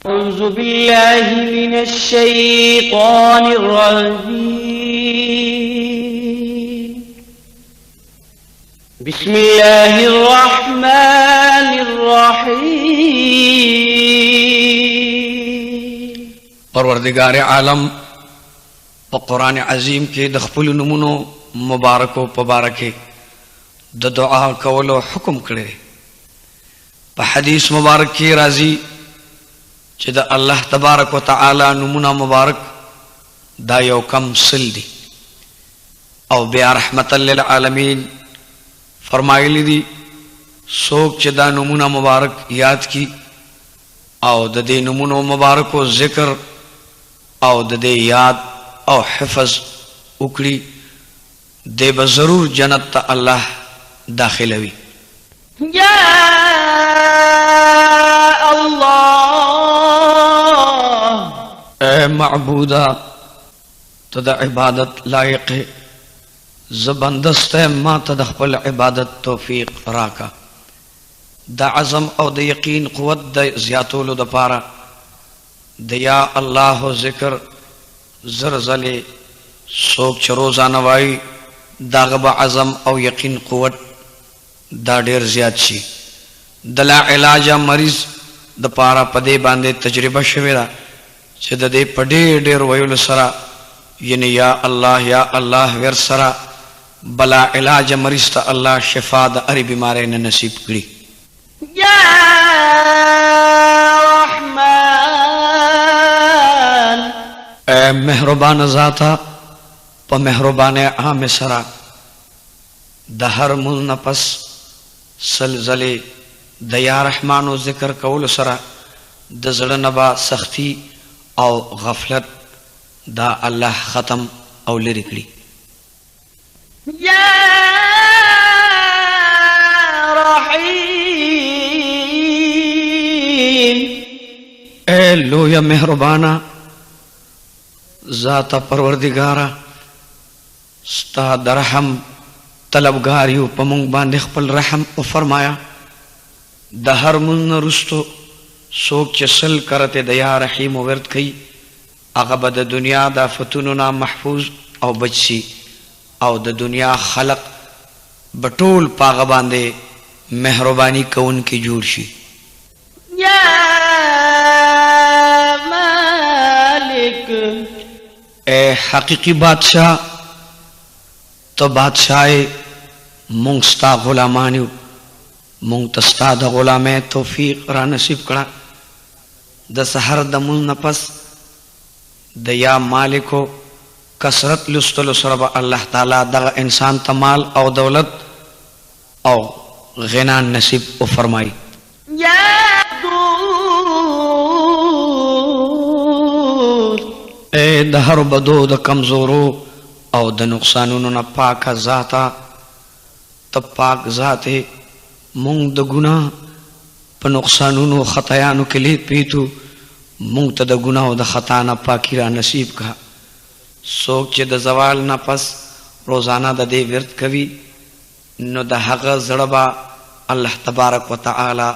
أعوذ بالله من الشيطان الرجيم بسم الله الرحمن الرحيم پروردگار عالم په قرآن عظیم کې د خپل نمونو مبارکو پبارکه د دعا کولو حکم کړی په حدیث مبارک کې راځي چې د الله تبارک وتعالى نمونه مبارک دا یو کم سل دي او بیا رحمت للعالمین فرمایلی دي څوک چې دا نمونه مبارک یاد کی او د دې نمونه مبارکو ذکر او د دې یاد او حفظ وکړي دې به ضرور جنت ته الله داخلوي. یا اللہ اے معبودا تو دا عبادت لائق زبندست ہے ما تا دا خپل عبادت توفیق راکا دا عزم او دا یقین قوت دا زیاتولو دا پارا دا یا اللہ ذکر زرزلے سوک چ روزانوائی دا غب عزم او یقین قوت دا ډیر زیات شي دلا علاج مریض د پارا پدې باندې تجربه شوی دا چې د دې پډې ډیر ویل سره یعنی یا الله ور سره بلا علاج مریض ته الله شفا د اری بیمارې نه نصیب کړي. یا رحمان اے مهربان ذاتا په مهربانه عام سره د هر مون نفس سلزله د یا رحمان او ذکر کول سره د زړه نبا سختی او غفلت دا الله ختم او لری کړي. یا رحیم اے لویا مهربانا ذات پروردگارا ستا درحم طلبگاریو پمونگ باندې خپل رحم او فرمایا د هر من رستو سوک چسل کرتے د یا رحیم ورد کئی هغه به د دنیا د فتونو نه محفوظ او بچي او د دنیا خلق بټول پاغه باندې مهرباني کون کی جوړ شي. یا مالک اے حقیقی بادشاہ تو بادشاہ مونږ ستا غلامانیو مونږ ته ستا د غلامۍ توفیق را نصیب کړه د سحر د مون نفس د یا مالکو کثرت لستلو سره به الله تعالی دغه انسان ته مال او دولت او غنا نصیب او فرمای. یا دود اے د هر بدو د کمزورو او د نقصانونو نه پاک ذاتا ته پاک ذاته مونږ د ګناه په نقصانونو خطایانو کې لې پیتو مونږ ته د ګناه او د خطا نه پاکی را نصیب کا. څوک چې د زوال نه پس روزانه د دې ورت کوي نو د هغه زړه به الله تبارک وتعالى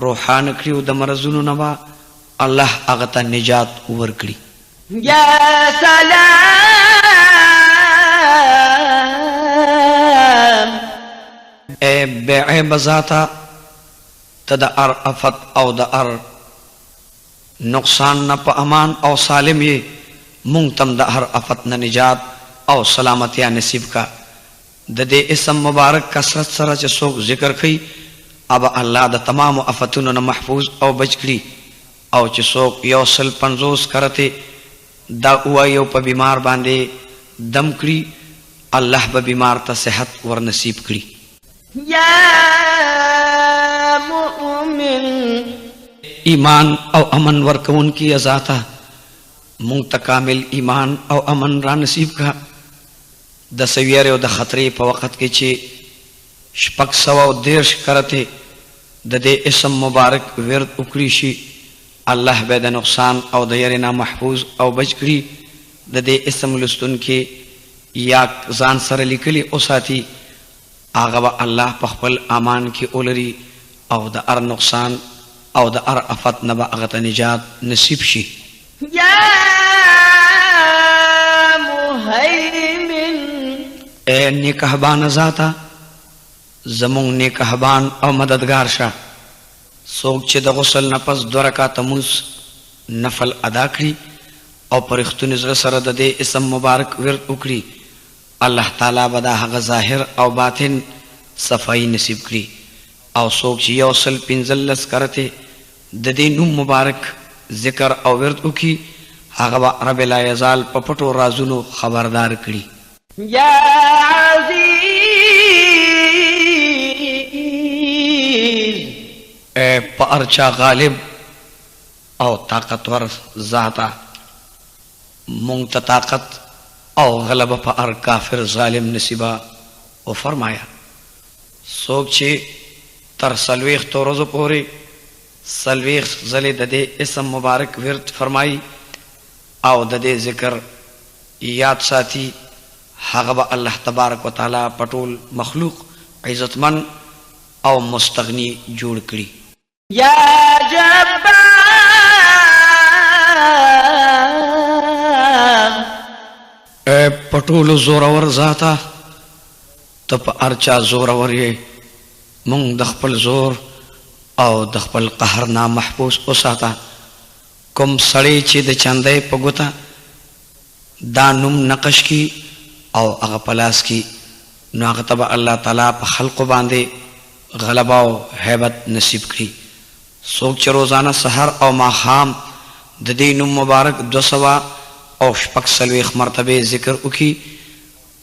روحان کړي د مرزونو نه به الله هغه ته نجات ورکړي. یا سلام اے بے عیب ذاتا تا دا ار افت او دا ار نقصان نا پا امان او سالم یہ مونگتم دا ہر افت نا نجات او سلامتیا نصیب کا دا دے اسم مبارک کسرت سره چه سوک ذکر کئی اب اللہ دا تمام افتونو نا محفوظ او بچ کری او چه سوک یو سل 50 کرتے دا اوائیو پا بیمار باندے دم کری اللہ با بیمار تا صحت ور نصیب کری. یا مؤمن ایمان او امن ورکون کی ذاتا مونږ کامل ایمان او امن را نصیب کا د سویره او د خطرې په وخت کې چې شپږ سوه دیرش کرتے د دې اسم مبارک ورد وکړي شي الله به د نقصان او د یری نه محفوظ او بچ کړي. د دې اسم لستون کې یا ځان سره لیکلي او ساتي هغه به الله په خپل امان کې اولري او د ار نقصان او د ار افت نبا اغت نجات نصیب شي. یا مهیمن اے نگہبان ذاتا زمون نگہبان او مددگار شا. سوک چې د غسل نفس 2 رکعات مونږ نفل ادا کړي او پرختون زړه سره د دې اسم مبارک ورد وکړي، الله تعالی به د هغه ظاهر او باطن صفائی نصیب کړي. او سوک چې یو سل 15 کرته د دې نوم مبارک ذکر او ورد وکړي، هغه به رب لا یزال په پټو رازونو خبردار کړي. یا عزیز اے پارچا غالب او طاقتور ذاتا مونږ ته طاقت او غلبه په ار کافر ظالم نصیبا او فرمایا. سوک چې تر 40 ورځو پورې 40 ځلې د دې اسم مبارک ورد فرمایي او د دې ذکر یاد ساتي، هغه به الله تبارک وتعالی پټول مخلوق عزتمن او مستغنی جوړ کړي. یا جبار اے پټول زورور ذاتا ته په ارچا زورور یې، مونږ د خپل زور او د خپل قهر نه محفوظ وساته. کوم سړی چې د چندې په ګوته دا نوم نقش کی او هغه پلاس کی، نو هغه ته به الله تعالی په خلقو باندې غلبه او هیبت نصیب کړي. څوک چې روزانه سحر او ماښام د دې نوم مبارک 200 او 46 مرتبه ذکر وکړي،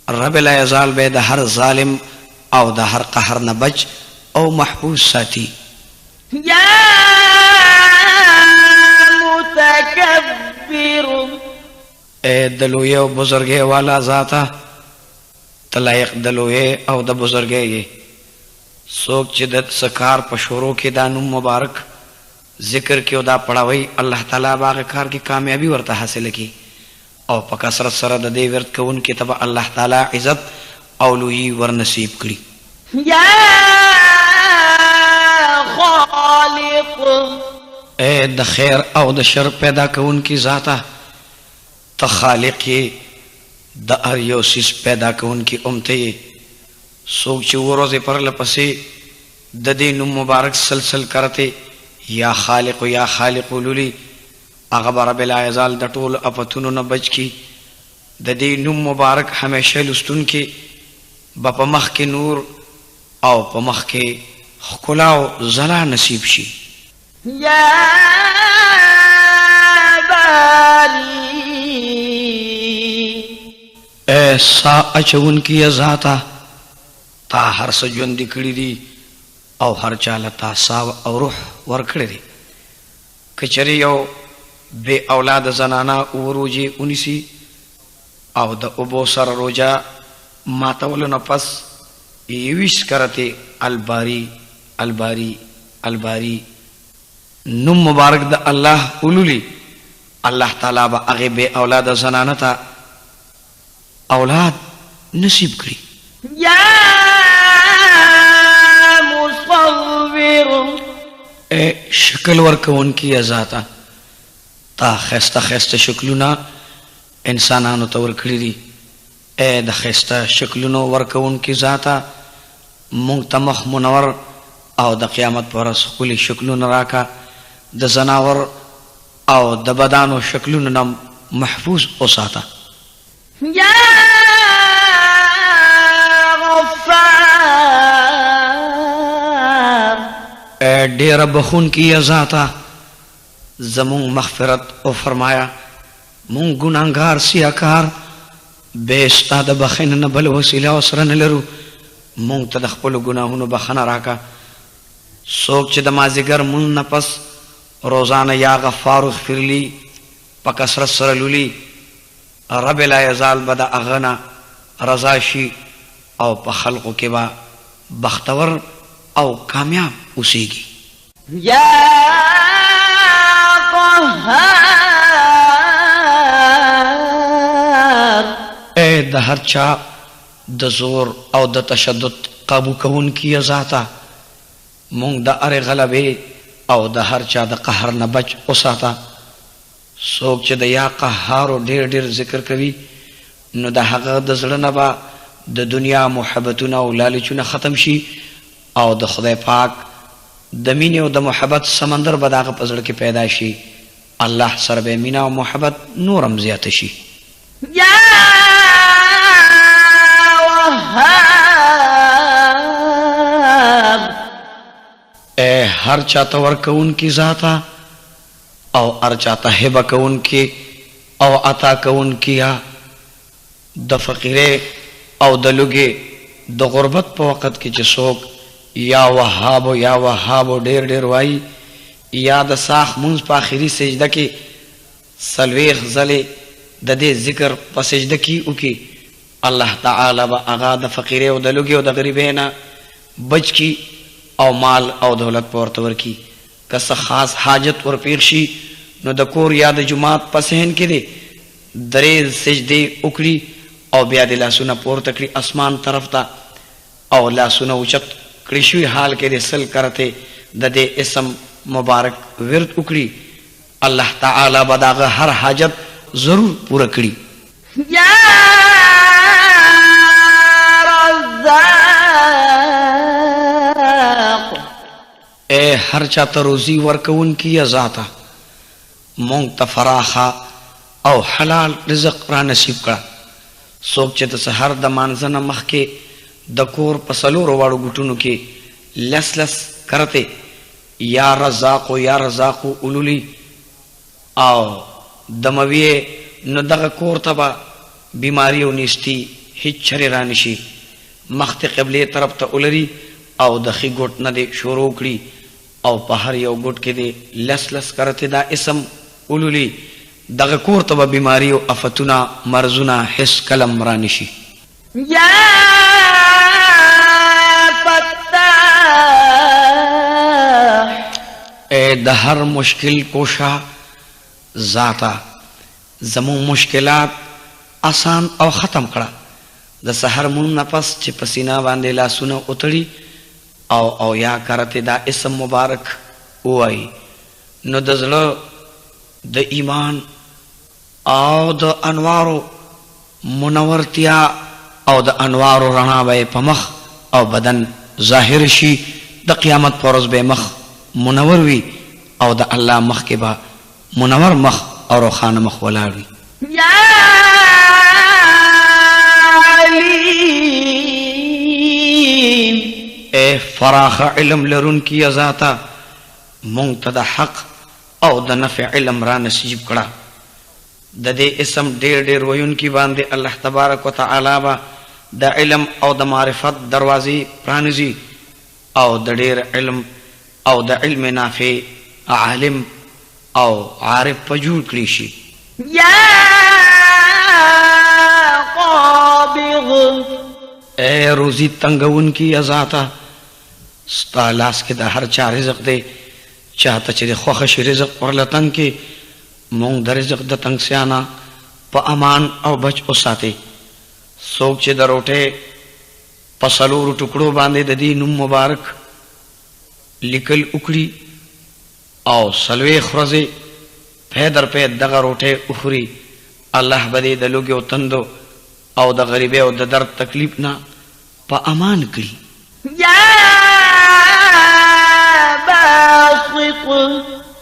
رب لا یزال به د هر ظالم او د هر قهر نه بچ او محفوظ ساتي. یا متکبر اے دلوی او بزرگی والا ذاتا تلائق دلوی او د بزرگی. سوک چې د سکار په شروع کې دا نوم مبارک ذکر کې او دا پڑھاوي، الله تعالی باغ کار کې کامیابی ورته حاصل کی او په کثرت سره د دې ورت کوون کې تبع الله تعالی عزت او لوی ور نصیب کړي. یا خالق اے د خیر او د شر پیدا کوون کی ذاتا ته خالق د هر یو سیس پیدا کوون کی امته. سوک چې ورځې پر لپسې د دې نوم مبارک سلسل کرتے یا خالق یا خالق لولی، هغه رب لا یزال د ټول افتونو نه بچ کی. د دې نوم مبارک همیشه لستون کې په مخ کې نور او په مخ کې ښکلا او ځلا نصیب شي. یا باری اے سا اچون کی ذاتا تا هر څه ژوندي کړي دي او هر چاله تا سا او روح ورکړي دي. کچری یو بے اولاد زنانا وروجی انیسی او د ابو سر روجا ماتولو نفس 20 کرتے الباری الباری الباری. نم مبارک د الله اولولی، الله تعالی با اغی بے اولاد زنانا تا اولاد نصیب کری. یا مصور اے شکل ورکون کی ذاتا تا خیسته خیسته شکلونا انسانانو ته ورکړي دي. اے د خیسته شکلونو ورکون کی ذاتا مونږ ته مخ منور او د قیامت پر ورځ ښکلي شکلونه راکا، د زناور او د بدانو شکلونو نه محفوظ وساته. یا غفار اے ډیر بخون کی ذاتا زمون مغفرت او فرمایا. مون ګناهګار سیاکار بے استاد بخین نه بل وسیله او سره نه لرو، مونږ ته د خپل ګناهونو بخنه راکا. څوک چې د مازیګر مون نفس روزانه یا غفار اغفر لی په کثرت سره لولي، رب لا یزال بد اغنا رضا شي او په خلقو کې با بختور او کامیاب اوسېږي. یا قهار اے د هر چا د زور او د تشدد قابو کون کی ذاتا مونږ د اره غلبه او د هر چا د قهر نه بچ وساته. څوک چې د یا قهارو ډېر ډېر ذکر کوي نو د هغه د زړه نه به د دنیا محبتونه او لالچونه ختم شي او د خدای پاک د مینې او د محبت سمندر به د هغه په زړه کې پیدا شي. الله سره به مینه او محبت نورم زیاته شي. یا وهاب اے هر چاته ورکون کی ذاتا او هر چاته هبه کون کی او عطا کون کیا. د فقیره او د لوګي د غربت په وخت کې چې څوک یا وهاب یا وهاب ډېر ډېر وای یا د ساخ منځ په آخري سجده کې سلويخ ځلې د دې ذکر په سجده کې وکي الله تعالی به هغه د فقیره او د لوګي او د غریبۍ نه بچ کی او مال او دولت پورته ورکی. که څه خاص حاجت ورپېښ شي نو د کور یا د جومات په صحن کې دی درې سجدې وکړي او بیا د لاسونه پورته کړي اسمان طرف ته او لاسونه اوچت کړي شوي حال کې د سل کرته د دې اسم مبارک ورد وکړي. الله تعالی به د هغه هر حاجت ضرور پوره کړي. یا رزاق اے هر چاته روزی ورکون کی ذاتا مونږ ته فراخه او حلال رزق را نصیب کړه. څوک چې د سحر د مانځه نه مخکې د کور په څلورو واړو ګوټونو کې لس لس کرته یا رزاقو یا رزاقو اولولي او دمویې نو دغه کور ته به بیماری او نیستی هیڅ چرې را نشي. مخ ته قبلې طرف ته اولري او د ښي ګوټ نه دې شروع کړي او په هر یو ګوټ کې دې لس لس کرته دا اسم اولولي. دغه کور ته به بیماری او افتونه مرضونه هیڅ کلم را نشي. یا اے د هر مشکل کوشا ذاتا زمون مشکلات آسان او ختم کړه. د سحر مون نفس چې پسینا باندې لاسونه اتړي او یا کرته دا اسم مبارک وای نو د زړه د ایمان او د انوارو منورتیا او د انوارو رڼا به په مخ او بدن ظاهر شي. د قیامت پر ورځ به مخ منور وي او د الله مخ کې به منور مخ او روښانه مخ ولاړ وي. یا علیم اے فراخ علم لرون کی ذاتا مونږ ته د حق او د نفع علم را نصیب کړه. د دې اسم ډېر ډېر ویونکي باندې الله تبارک وتعالی به د علم او د معرفت دروازې پرانیزي او د ډېر علم او د علم نافع عالم او عارف په جوړ کړي شي. یا قابض اے روزی تنگون کی ذاتا ستا لاس کې د هر چا رزق دی چاته چې د خوښه شي رزق ورله تنګ کې مونږ د رزق د تنګ سیانا په امان او بچ وساتې. څوک چې د روټۍ په څلورو ټکړو باندې د دې نوم مبارک لیکل وکړي او څلوېښت ورځې پی در پی دغه روټۍ وخوري الله به دې د لوږې او تندو او د غریبۍ او د درد تکلیف نه په امان کړي. یا باسط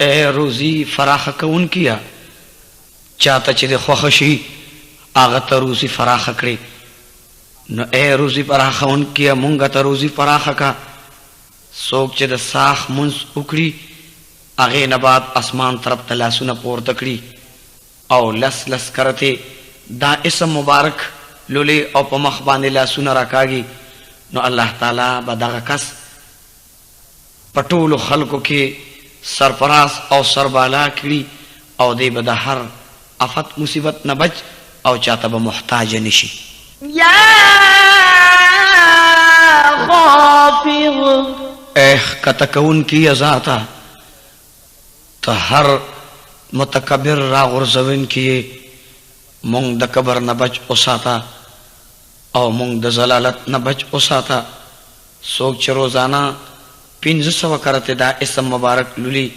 اے روزی فراخه کون کیا چاته چې د خوښه شي هغه ته روزي فراخه کړي. نو اے روزي فراخه کون کیا مونږ ته روزي فراخه کا. څوک چې د ساخ منځ وکړي هغې نه بعد اسمان طرف ته لاسونه پورته کړي او لس لس کرته دا اسم مبارک لولي او په مخ باندې لاسونه راکاږي نو الله تعالی به دغه کس په ټولو خلکو کې سرفراز او سربالا کړي او دی به د هر افت مصیبت نه بچ او چاته به محتاج نشي. یا خافض کته کون کی ذاتا ته هر متکبر را غرزوین کی مونږ د کبر نه بچ وساته او مونږ د زلالت نه بچ وساته. څوک چې روزانه 1500 کرته دا اسم مبارک لولي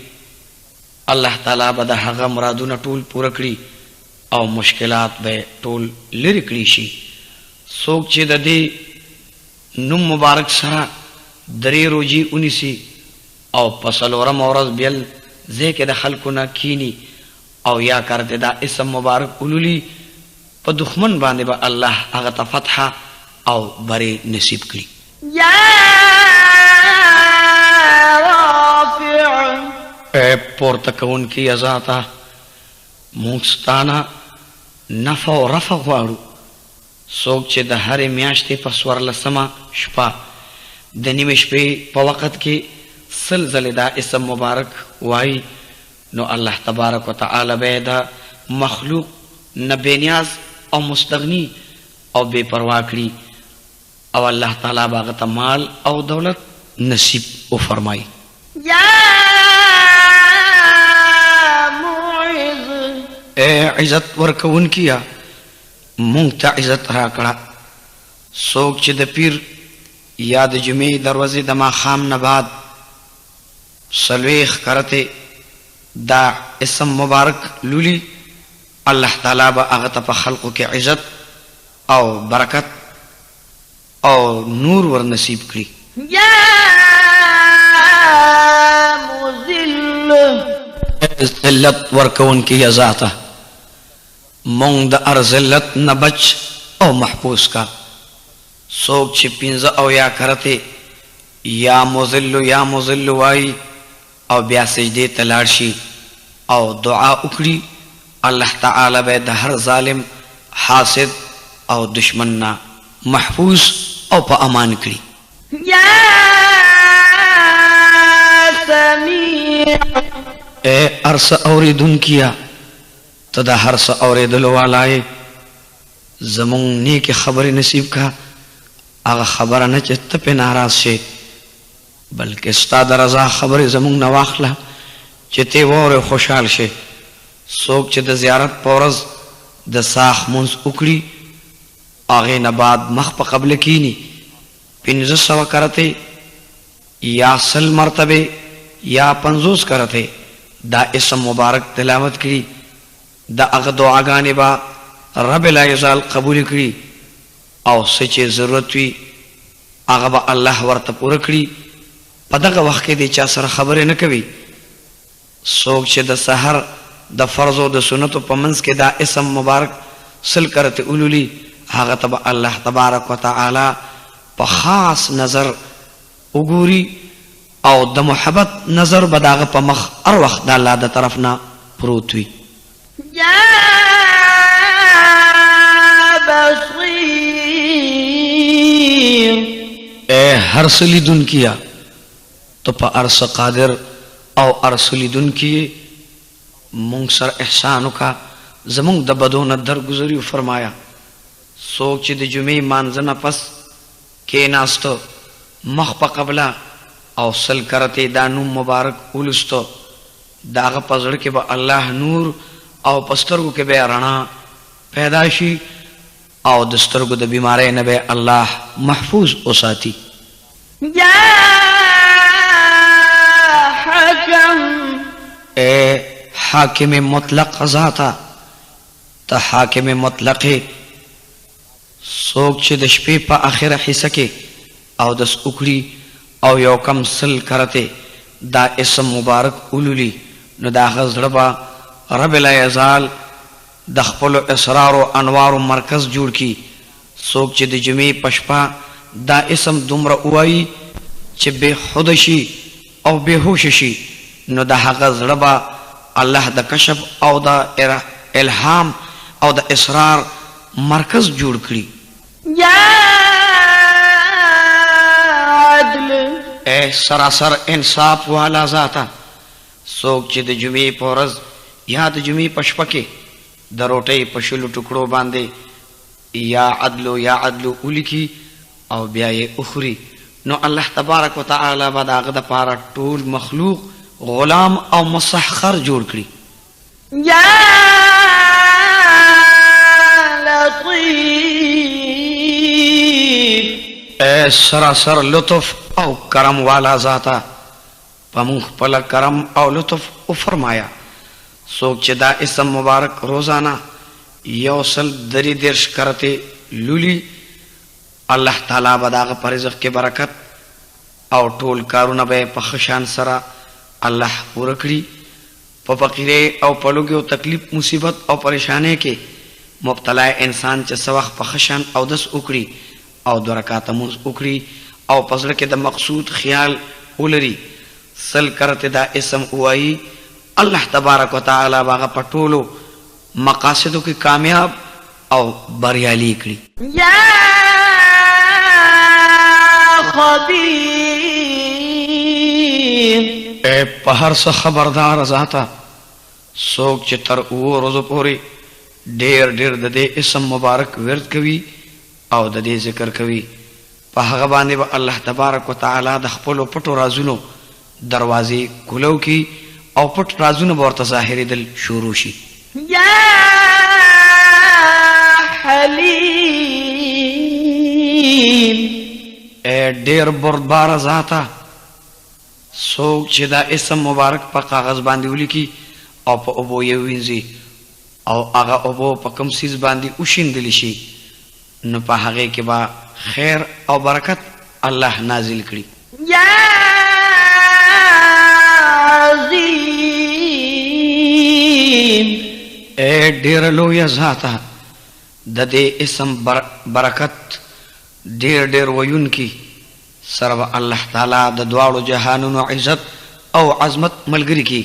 الله تعالی به د هغه مرادونه ټول پوره کړي او مشکلات به ټول لري کړي شي. څوک چې د دې نوم مبارک سره درې روزي ونیسي او په څلورم ورځ بل ځکه د خلکو نه کینی او یا کرته دا اسم مبارک ولولي په دښمن باندې به الله هغه ته فتح او بری نصیب کړي. يا رافع اے پورته کون کی ازاتا مونږستانه نفع او رفع غواړو. څوک چې د هرې میاشتې په 14مه شپه د نیمې شپې په وخت کې سلسله دا اسم مبارک وای نو الله تبارک وتعالی به دا مخلوق نه بنیاز او مستغنی او بے پروا کړي او الله تعالی باغ ته مال او دولت نصیب او فرمای. يا معز اے عزت ورکون کیا مونږ ته عزت را کړه. څوک چې د پیر یا د جمعې دروازې د ماښام نه بعد څلوېښت کرته دا اسم مبارک لولي الله تعالی به هغه ته په خلقو کې عزت او برکت او نور ور نصیب کړي. يا مذل ذلت ورکون کی ذاته مونږ د ارذلت نه بچ او محفوظ کا. څوک چې 15 او یا کرته یا مذل وای او بیا سجدې ته لاړ شي او دعا وکړي الله تعالی به د هر ظالم حاسد او دشمن نه محفوظ او په امان کړي. يا سميع اے ارس اوریدون کیا ته د هر څه اوریدلو والای زمون نیک خبر نصیب کا. هغه خبره نه چې ته په ناراض شې بلکې ستا د رضا خبرې زمون نه واخله چې ته وره خوشحال شې. څوک چې د زیارت په ورځ د ساخ منځ وکړي هغې نه بعد مخ په قبله کینی 1500 کرته یا 100 مرتبه یا 50 کرته دا اسم مبارک تلاوت کړي دا هغه دعاګانې به رب لا یزال قبول کړي او څه چې ضرورت وي هغه به الله ورته پوره کړي. په دغه وخت کې د چا سره خبرې نه کوي. څوک چې د سحر د فرض او د سنتو په منځ کې دا اسم مبارک سل کرته اولولي هغه ته به الله تبارک وتعالی په خاص نظر وګوري او د محبت نظر به داغه په مخ هر وخت د الله د طرف نه پروت وي. يا بصير اے هر څه لیدونکیا ته په هر څه قادر او هر څه لیدونکی مونږ سره احسان وکړه زمونږ د بدو نه درګذري فرمایا. څوک چې د جمعې مانځه نه پس کېناستو مخ په قبله او سل کرته دا نوم مبارک ولستو داغه په زړه کې به الله نور او پسترګو کې به رڼا پیدا شي او د سترګو د بیماری نه به الله محفوظ وساتي. يا حكم اے حاکم مطلق ذاتا ته حاکم مطلق څوک چې د شپې په اخره حصہ کې او د سوکړي او یو کم سل کرته دا اسم مبارک اولولي نو دا غزړبا رب لا یزال د خپل اسرار او انوار مرکز جوړ کی. څوک چې د جمعې پشپا دا اسم دومره وایي چې به خود شي او به هوش شي نو دا غزړبا الله د کشف او د الهام او د اسرار مرکز جوړ کړي. يا عدل اے سراسر انصاف والا ذاتا څوک چې د جمعې په ورځ یا د جمعې په شپه کې د روټۍ په شلو ټکړو باندې یا عدل ولیکي او بیا یې اخري نو الله تبارک وتعالی به د هغه دپاره ټول مخلوق غلام او مسخر جوړ کړي. يا لطيف اے سراسر لطف او کرم والا ذاتا پمون خپل کرم او لطف او فرمایا څوک چې دا اسم مبارک روزانه یو سل دری درش کرتے لولی الله تعالی به داغه پر رزق کې برکت او ټول کارونه به په خشان سره الله ورکړي په فقیره او په لوګو تکلیف مصیبت او پریشانه کې مبتلا انسان چې سوخ په خشان او دس وکړي او د رکعات موز وکړي او پزړه کې د مقصود خیال ولري سل کرته دا اسم وایي الله تبارک وتعالى باغه پټولو مقاصدو کې کامیاب او بریالي کړي یا خبیر اے په هر څه خبردار ذاته څوک چې تر اوو ورځو پورې ډېر ډېر د دې اسم مبارک ورد کوي او د دې ذکر کوي په هغه باندې به الله تبارک وتعالى د خپلو پټو رازونو دروازې کولو کی او پټ رازونه به ورته ظاهرېدل شروع شي یا حلیم اے ډېر بردباره ذاته څوک چې دا اسم مبارک په کاغذ باندې ولیکي او په اوبو یې وینځي او هغه اوبو په کوم څیز باندې وشیندلی شي نو په هغې کې به خیر او برکت الله نازل کړي یا عظیم اے ډېره لویه ذاته د دې اسم برکت ډېر ډېر ویونکي سره به الله تعالی د دواړو جهانونو عزت او عظمت ملګري کي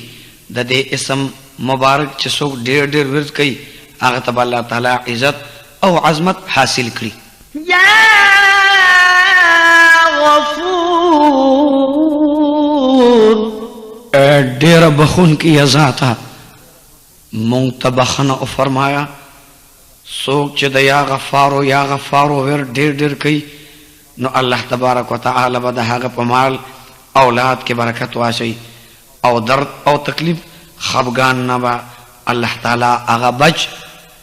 د دې اسم مبارک چې څوک ډېر ډېر ورد کوي هغه ته به الله تعالی عزت او عظمت حاصل کړي یا غفور ډېره بخونکي ذاته مونږ ته بخنه او فرمایا څوک چې د یا غفارو یا غفارو ور ډېر ډېر کوي نو الله تبارک وتعالى به د هغه په مال اولاد کې برکت واچوي او درد او تکلیف خفګان نه به الله تعالی هغه بچ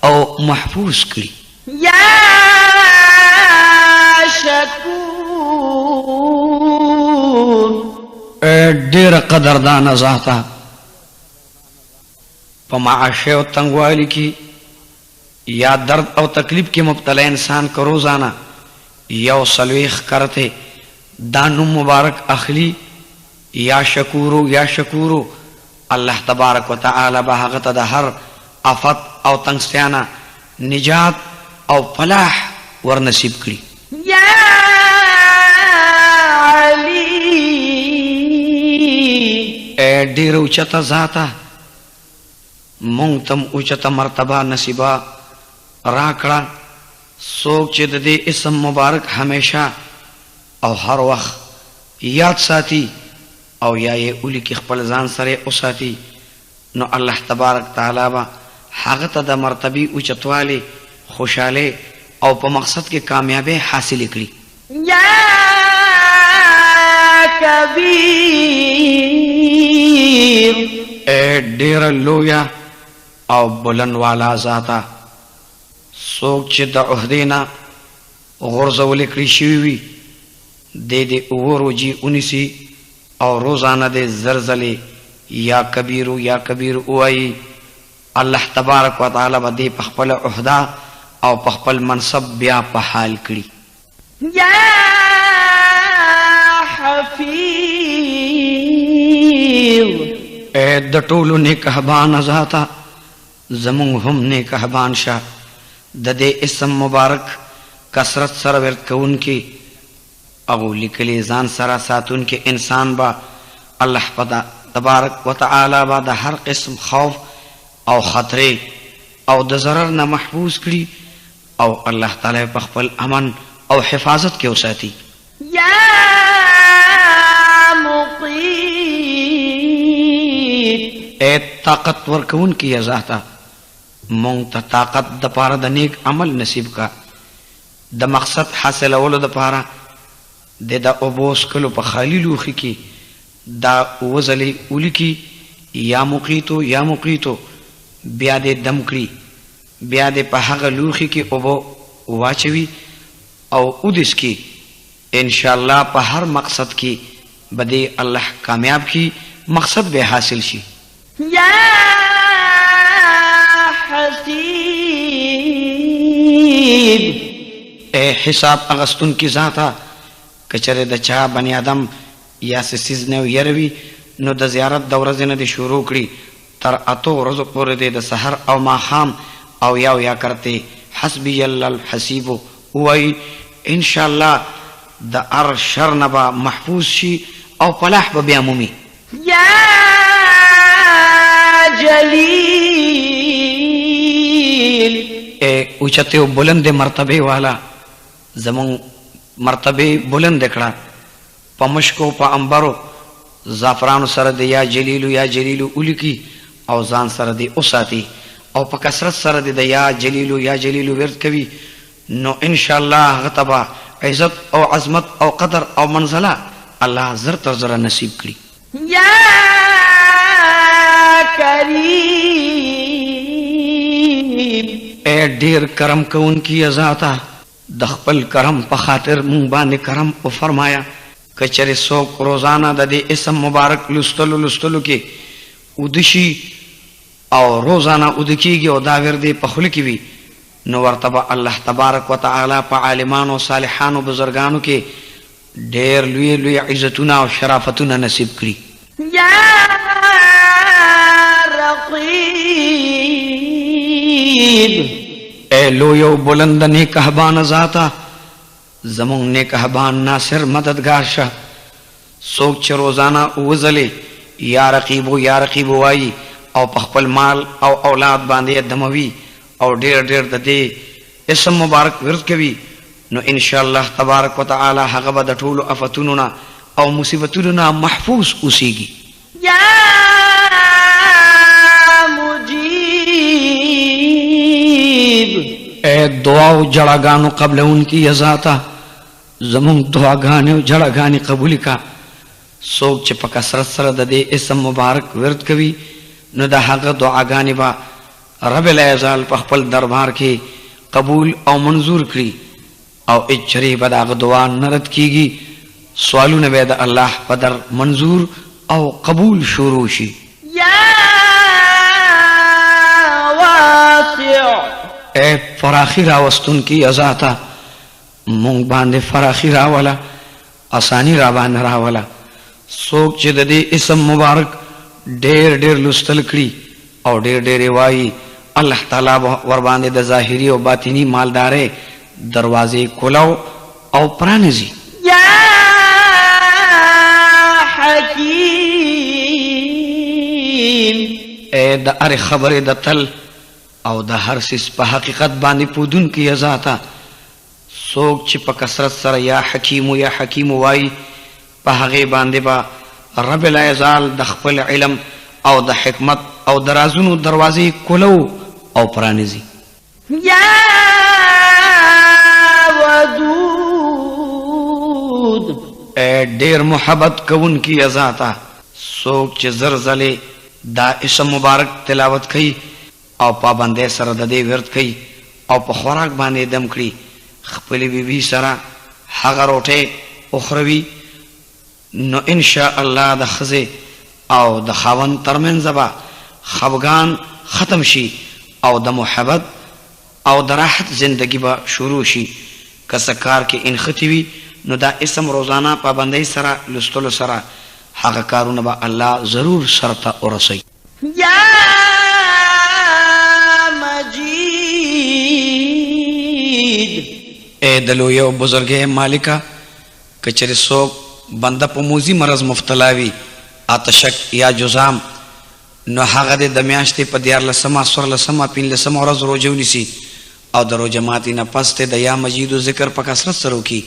او محفوظ کړي یا شکور ډېره قدردانه ذاته په معاشه او تنګوالي کې یا درد او تکلیف کې مبتلا انسان کو روزانه یو سلویخ کرتے دانو مبارک اخلی یا شکورو الله تبارک وتعالى به هغه ته د هر آفت او تنگستیانه نجات او فلاح ورنصیب کړي یا علی ډېر اوچته ذاته مونږ تم اوچته مرتبه نصیبه راکړه څوک چې د دې اسم مبارک همیشه او هر وخت یاد ساتي او یا یې ولیکي خپل ځان سره وساتي نو الله تبارک تعالی به هغه ته د مرتبې اوچتوالي خوشحالي او په مقصد کې کامیابی حاصل کړي یا کبیر ډېره لویه او بلند والا ذاته څوک چې د عهدې نه غورځولې کړي شوي وي دی د اوو روجي ونیسي او روزانه د زرزلې یا کبیر ووایي الله تبارک وتعالی به دې په خپله عهده او په خپل منصب بیا په حال کړي یا حفیظ د ټولو نیکهبانه ذاته زمونږ هم نیکهبان شه د دې اسم مبارک کثرت سره ورد کوونکي او لیکلي ځان سره ساتونکي انسان به الله تبارک وتعالی به د هر قسم خوف او خطرې او د ضرر نه محفوظ کړي او الله تعالی په خپل امن او حفاظت کې وساتي یا مقیت طاقت ورکوونکي ذاته مونږ ته طاقت د پاره د نیک عمل نصیب کا د مقصد حاصلولو د پاره د اوبوس کلو په خالی لوخي کې دا وزلې ولیکي یا مقیتو بیا دې دم کړي بیا دې په هغه لوخي کې اوبو واچوي او اودس کې ان شاء الله په هر مقصد کې بدی الله کامیاب کی مقصد به حاصل شي یا حسیب اے حساب اغستون کی ذاتا کچره د چا بنی آدم یا سیز نه يروي نو د زیارت د ورځې نه د شروع کړي تر اتو ورځو پورې د سحر او ماښام او یا کرتے حسبی الله الحسیب وای ان شاء الله د ار شر نبا محفوظ شي او فلاح به بیا مومي یا جلیل اے اوچته او بلند مرتبه والا زمون مرتبه بلند کړه پمشکو په انبرو زعفران سره د یا جلیلو الکی او ځان سره د اوساتی او په کثرت سره د یا جلیلو ورد کوي نو ان شاء الله غتبا عزت او عظمت او قدر او منزله الله زر تر زر نصیب کړي یا کریم اے ډیر کرم کون کی ذاتا د خپل کرم په خاطر مونږ باندې کرم او فرمایا کچره څوک روزانه د دې اسم مبارک لستلو کې ودشي او روزانه ودکیږي او دا ورده په خله کې وي نو ورتبه الله تبارک وتعالى په عالمانو صالحانو بزرګانو کې ډېر لوی عزتونه او شرافتونه نصیب کړي یا رقیب اے لویو بلند نیکهبان ذاتا زمون نیکهبان ناصر مددگار شه څوک چې روزانه وزلې یا رقیب وایي او په خپل مال او اولاد باندې دموي او ډېر د دې اسم مبارک ورد کوي نو ان شاء الله تبارک وتعالى هغه به د ټولو آفتونو نه او مصیبتونو نه محفوظ اوسېږي یا مجیب اے دعا او جړاګانو قبل انکی ذاتا زمون دعاګانې او جړاګانې قبول کا څوک چې په کثرت سره د دې اسم مبارک ورد کوي نو د هغه دعاګانې با رب العزال په خپل دربار کې قبول او منظور کړي او اجری به دغه دعا نرد کیږي سوالونه به د الله په در منظور او قبول شروع شي یا واسع اے فراخی راوستون کی ازاتا مونږ باندې فراخی راولا اسانی را باندې راولا څوک چې د دې اسم مبارک ډېر لستل کړي او ډېر وایي الله تعالی ور باندې د ظاهري او باطینی مالدارې دروازې کولاو او پرانیزي یا حکیم اے د هر خبرې د تل او د هر سیس په حقیقت باندې پودون کی ذاتا څوک چې په کثرت سره یا حکیم وایي په هغه باندې با رب العزال د خپل علم او د حکمت او درازونو دروازې کولو او پرانیزي یا ودود اے ډیر محبت کوون کی ذاتا څوک چې زلزلې دا اسم مبارک تلاوت کوي او پابندې سره د دې ورت کوي او په خوراک باندې دم کړي خپل بیبي سره هغه روټه اخروی نو ان شاء الله د خزه او د خاون ترمن زبا خفغان ختم شي او د محبت او د راحت زندگی با شروع شي کسکار کې انختوي نو دا اسم روزانه پابندۍ سره لستلو سره هغه کارونه به الله ضرور سرته ورسي یا مجید اے دلو یو بزرګه مالکا کچره څوک بنده په موزي مرض مبتلا وي آتشک یا جزام نو هغه د میاشتې په 14 15 ورځ روزه ونیسي او د روزه ماتي نه پس ته د یا مجید ذکر په کثرت سره وکي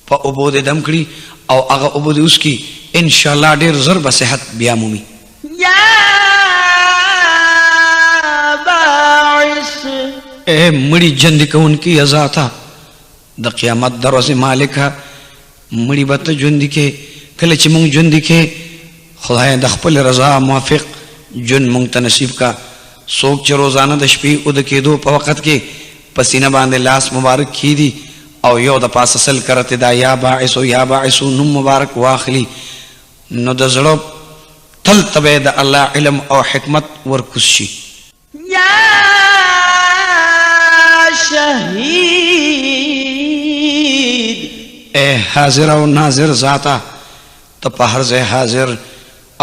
په عبود دم کړي او هغه عبود اوس کی ان شاء الله ډیر زر به صحت بیا مومي یا باعث اے مړي جند کون کی ازاتا د قیامت دروازه مالکا مړي بت ژوند کې کله چې مونږ ژوند کې خدای د خپل رضا موافق جن مونږ ته نصیب کا څوک چې روزانه د شپې او د کېدو په وخت کې پسینه باندې لاس مبارک کیدی او یو د پاس اصل کرته دا یا باعث نو مبارک واخلی نو د زړه تل تبه د الله علم او حکمت ورکوس شي. یا شهید اے حاضر او ناظر ذاتا ته په هر ځای حاضر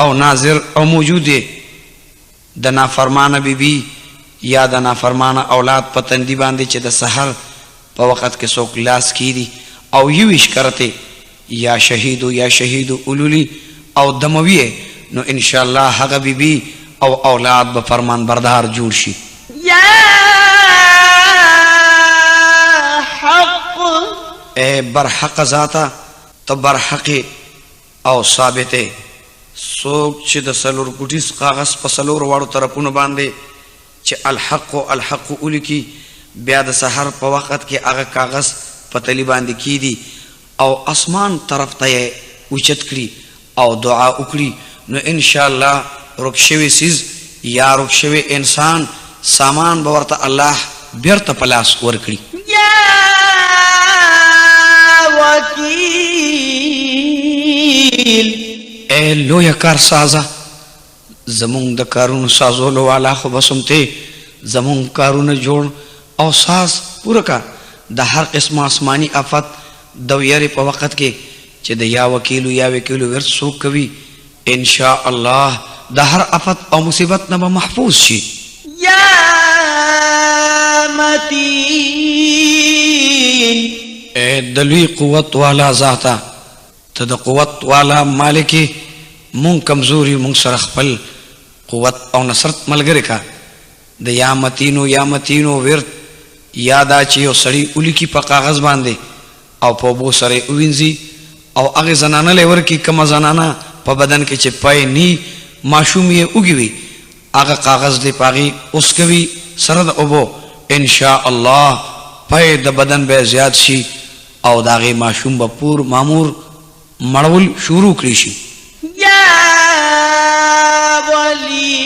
او ناظر او موجود یې. د نافرمانه بیبي یا د نافرمانه اولاد په تندي باندې چې د سحر په وخت کې څوک لاس کیدي او یویش کرته یا شهیدو یا شهیدو اولولی او دمویه نو ان شاء الله هغه بیبي او اولاد به فرمان بردار جوړ شي. یا حق اے برحق ذاتا ته برحق او ثابته څوک چې د سلور ګټیس کاغذ په سلور واړو طرفونو باندې چې الحق الحق الیکی بیا د سحر په وخت کې هغه کاغذ په تلی باندې کیدی او اسمان طرف ته اوچت کړي او دعا وکړي نو ان شاء الله رکشوي سیز یا رکشوي انسان سامان به ورته الله بیرته پلاس ورکړي. یا وکیل اے لویا کار سازا زمون د کارونو سازولو والا خو بسمته زمون کارونه جوړ او ساز پوره کا د هر قسم آسمانی آفت د ویری په وخت کې چې د یا وکیلو ورڅ سو کوي ان شاء الله د هر آفت او مصیبت نه محفوظ شي. یا متین اے دلوی قوت والا ذاتا ته د قوت والا مالکی مون کمزوری مون سره خپل قوت او نصرت ملګری کا د یا متینو ورت یادا چې یو سړی الیکی په کاغذ باندې او په بو سره وینځي او هغه زنانه لور کی کما زنانه په بدن کې چې پای نی معشوم یې وګوي هغه کاغذ دی پاغي اوس کوي سره د اوبو ان شاء الله پای د بدن به زیات شي او داغه معشوم به پور مامور مړول شروع کړی شي. یا ولی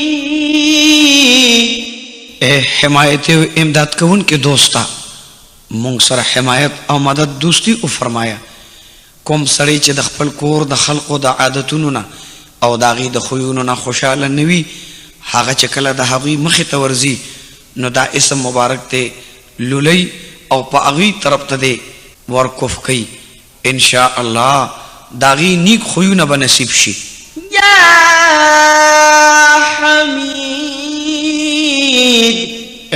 اے حمایت و امداد کون کے دوستا مونږ سره حمایت او مدد دوستی او فرمایا. کوم سړی چې د خپل کور د خلقو د عادتونو نه او داغي د خویونو نه خوشاله نوي هغه چې کله د هغوی مخې ته ورځي نو دا اسم مبارک ته لولی او په هغوی طرف ته دی ورکوف کوي ان شاء الله داغي نیک خویونه به نصیب شي. یا حمید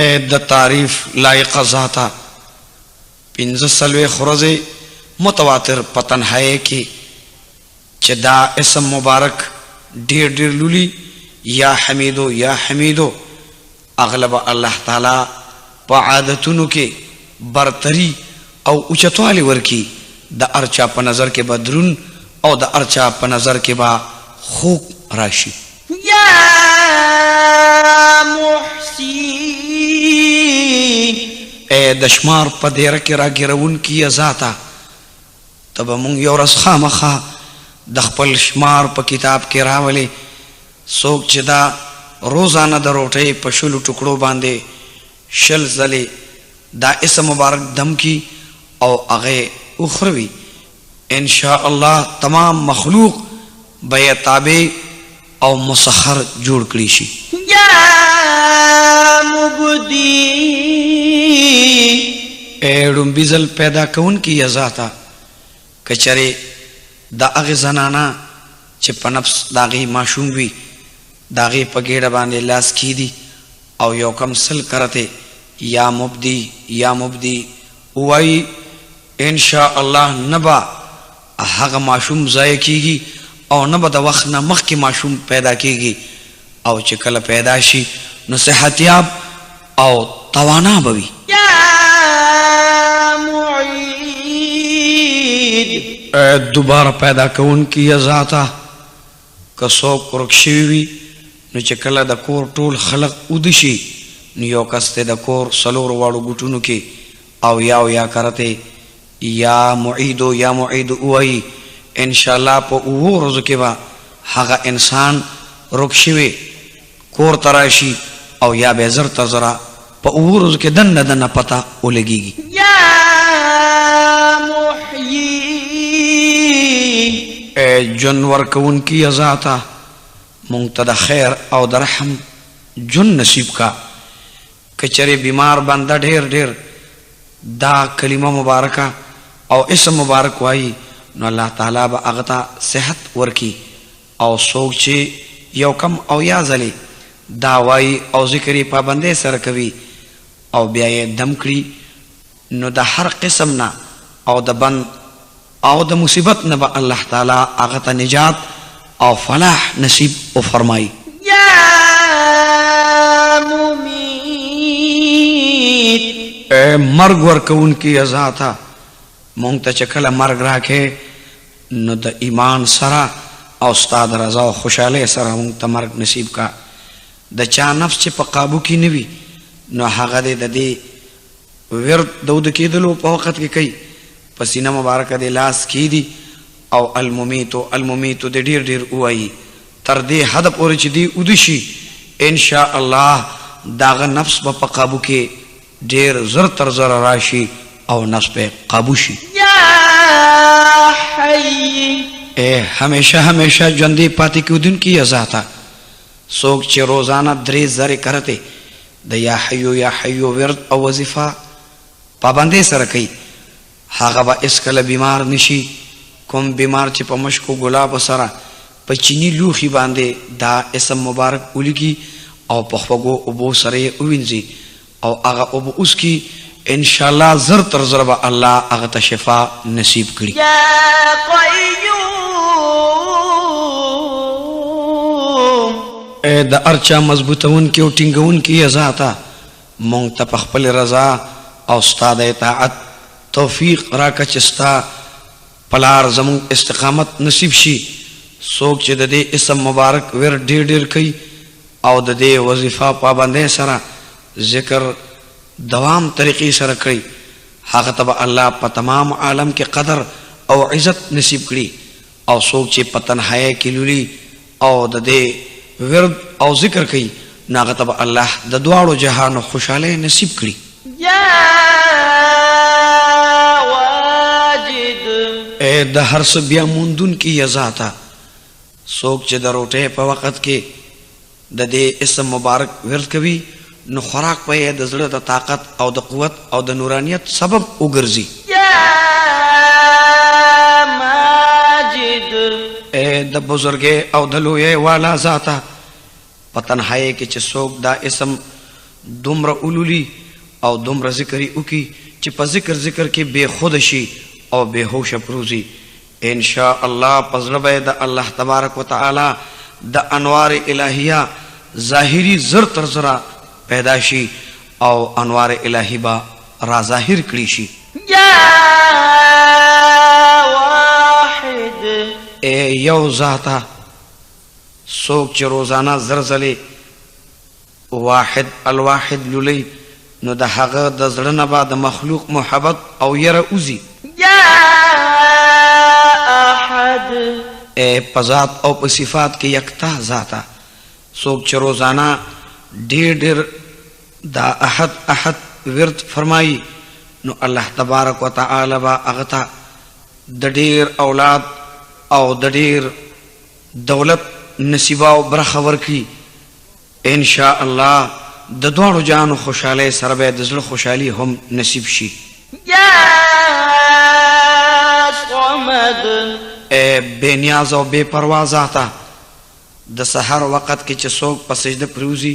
اے د تعریف لایق ذاتا پنځه سلوي خرزه متواتر پتنهای کې چې دا اسم مبارک ډیر لولي یا حمیدو اغلب الله تعالی په عادتونو کې برتری او اوچتوالی ورکی د ارچا په نظر کې بدرون او د ارچا په نظر کې با خوب راشي. یا محسین اے دشمار په دیر کې راګرون کی ذاتا تب مونږ یو ورځ خامخا د خپل شمار په کتاب کې راولې څوک چې دا روزانه د روټۍ په شلو ټکړو باندې شل ځلې دا اسم مبارک دم کی او هغه اخروی ان شاء الله تمام مخلوق به تابع او مسخر جوړ کړی شي. یا مبدی اېړم بيزل پیدا کون کی ذاتا کچره دا هغه زنانا چې په نفس داغي معشوم وي داغي په ګډه باندې لاس کیدی او یو کم سل کرته یا مبدی وای ان شاء الله نبا هغه معشوم ضایع کیږي او نبا د وخت نه مخکې معشوم پیدا کیږي او چې کله پیدا شي نو صحتیاب او توانا بوي. یا معید دوباره پیدا کون کی ذاتا کسو کرکشوی وی نو چې کله د کور ټول خلق ودشي نو یو کس ته د کور سلور واړو ګټونو کې او یا کرته یا معید وای ان شاء الله په ورځ کې با هغه انسان رکشوي کور تراشي او یا به زر تزرا په ورځ کې دنه پتا ولګيږي. یا محیی اے جن ورکون کی ازاتا منتد خیر او در رحم جن نصیب کا کچرے بیمار بندہ ڈھیر ڈھیر دا کلمہ مبارکہ او اسم مبارک وائی نو اللہ تعالیٰ با اغتا صحت ورکی او سوک چے یو کم او یا زلی دا وائی او ذکری پابندے سرکوی او بیائے دم کری نو دا ہر قسم نا او دا بند او دا مصیبت نبا اللہ تعالیٰ اغتا نجات او فلاح نصیب او فرمائی یا ممید اے مرگ ورکون کی ازاتا مونگتا چکل مرگ راکے نو دا ایمان سرا او استاد رضا و خوشحالے سرا مونگتا مرگ نصیب کا دا چا نفس چی پا قابو کی نوی نو حقا دے دا دے ورد دود کی دلو پا وقت کی کئی پسینہ مبارکہ دے لاس کی دی او الممیتو دے دیر دیر اوائی تر دے حد پوری چی دی ادشی انشاءاللہ داغ نفس با پا قابو کے دیر زر تر زر راشی او نفس پہ قابو شی یا حی اے ہمیشہ ہمیشہ جندی پاتی کیو دن کی ازاتا سوک چے روزانہ دری زر کرتے دا یا حیو ورد او وظیفہ پابندے سرکی حاغا با اسکل بیمار نشی کم بیمار چی پا مشکو گلاب سرا پا چینی لوخی باندے دا اسم مبارک اولی کی او پخفگو ابو سرے اوینزی او اغا ابو اس کی انشاءاللہ زر تر ضربہ اللہ اغتا شفا نصیب کری یا قیوم اے دا ارچا مضبوطون کی او ٹنگون کی ازاتا مونگتا پخپل رضا او استاد اطاعت توفیق راکا چستا پلار زمون استقامت نصیب شی سوک چی دا دے اسم مبارک ور دیر دیر کئی او دا دے وظیفہ پابندے سرا ذکر دوام طریقی سر کری حق تبا اللہ پا تمام عالم کے قدر او عزت نصیب کری او سوک چی پا تنہائے کی لولی او دا دے ورد او ذکر کئی ناغتبا اللہ دا دوارو جہان خوشحالے نصیب کری یا واجد اے دا حرس بیا موندون کی یزاتا سوک چی دا روٹے پا وقت کے دا دے اسم مبارک ورد کبھی نو خوراک پا دا زړه دا طاقت او دا قوت او دا نورانیت سبب اگرزی یا ماجد اے دا بزرگے او دلوے والا ذاتا پتنہائے کے چی سوک دا اسم دمر علولی او دمر ذکری اکی چی پا ذکر کے بے خودشی او بے ہوش پروزی انشاءاللہ پزربے دا اللہ تبارک و تعالی دا انوار الہیہ ظاہری زر تر زرا پیداشی او انوار الہی با را ظاہر کریشی یا واحد اے یو ذاتا سوک چی روزانہ زرزلے واحد الواحد لولی نو دا حق دا زرنبا دا مخلوق محبت او یر اوزی یا احد اے پذات او پصفات کی یکتا ذاتا سوک چی روزانہ دیر دیر دا احد ورد فرمائی نو اللہ تبارک و تعالی با اغتا دا دیر اولاد او دا دیر دولت نصیبہ و برخور کی انشاءاللہ دا دوارو جانو خوشحالے سربے دزل خوشحالی ہم نصیب شی یا صمد اے بے نیاز و بے پرواز آتا دا سحر وقت کی چسوک پا سجدہ پروزی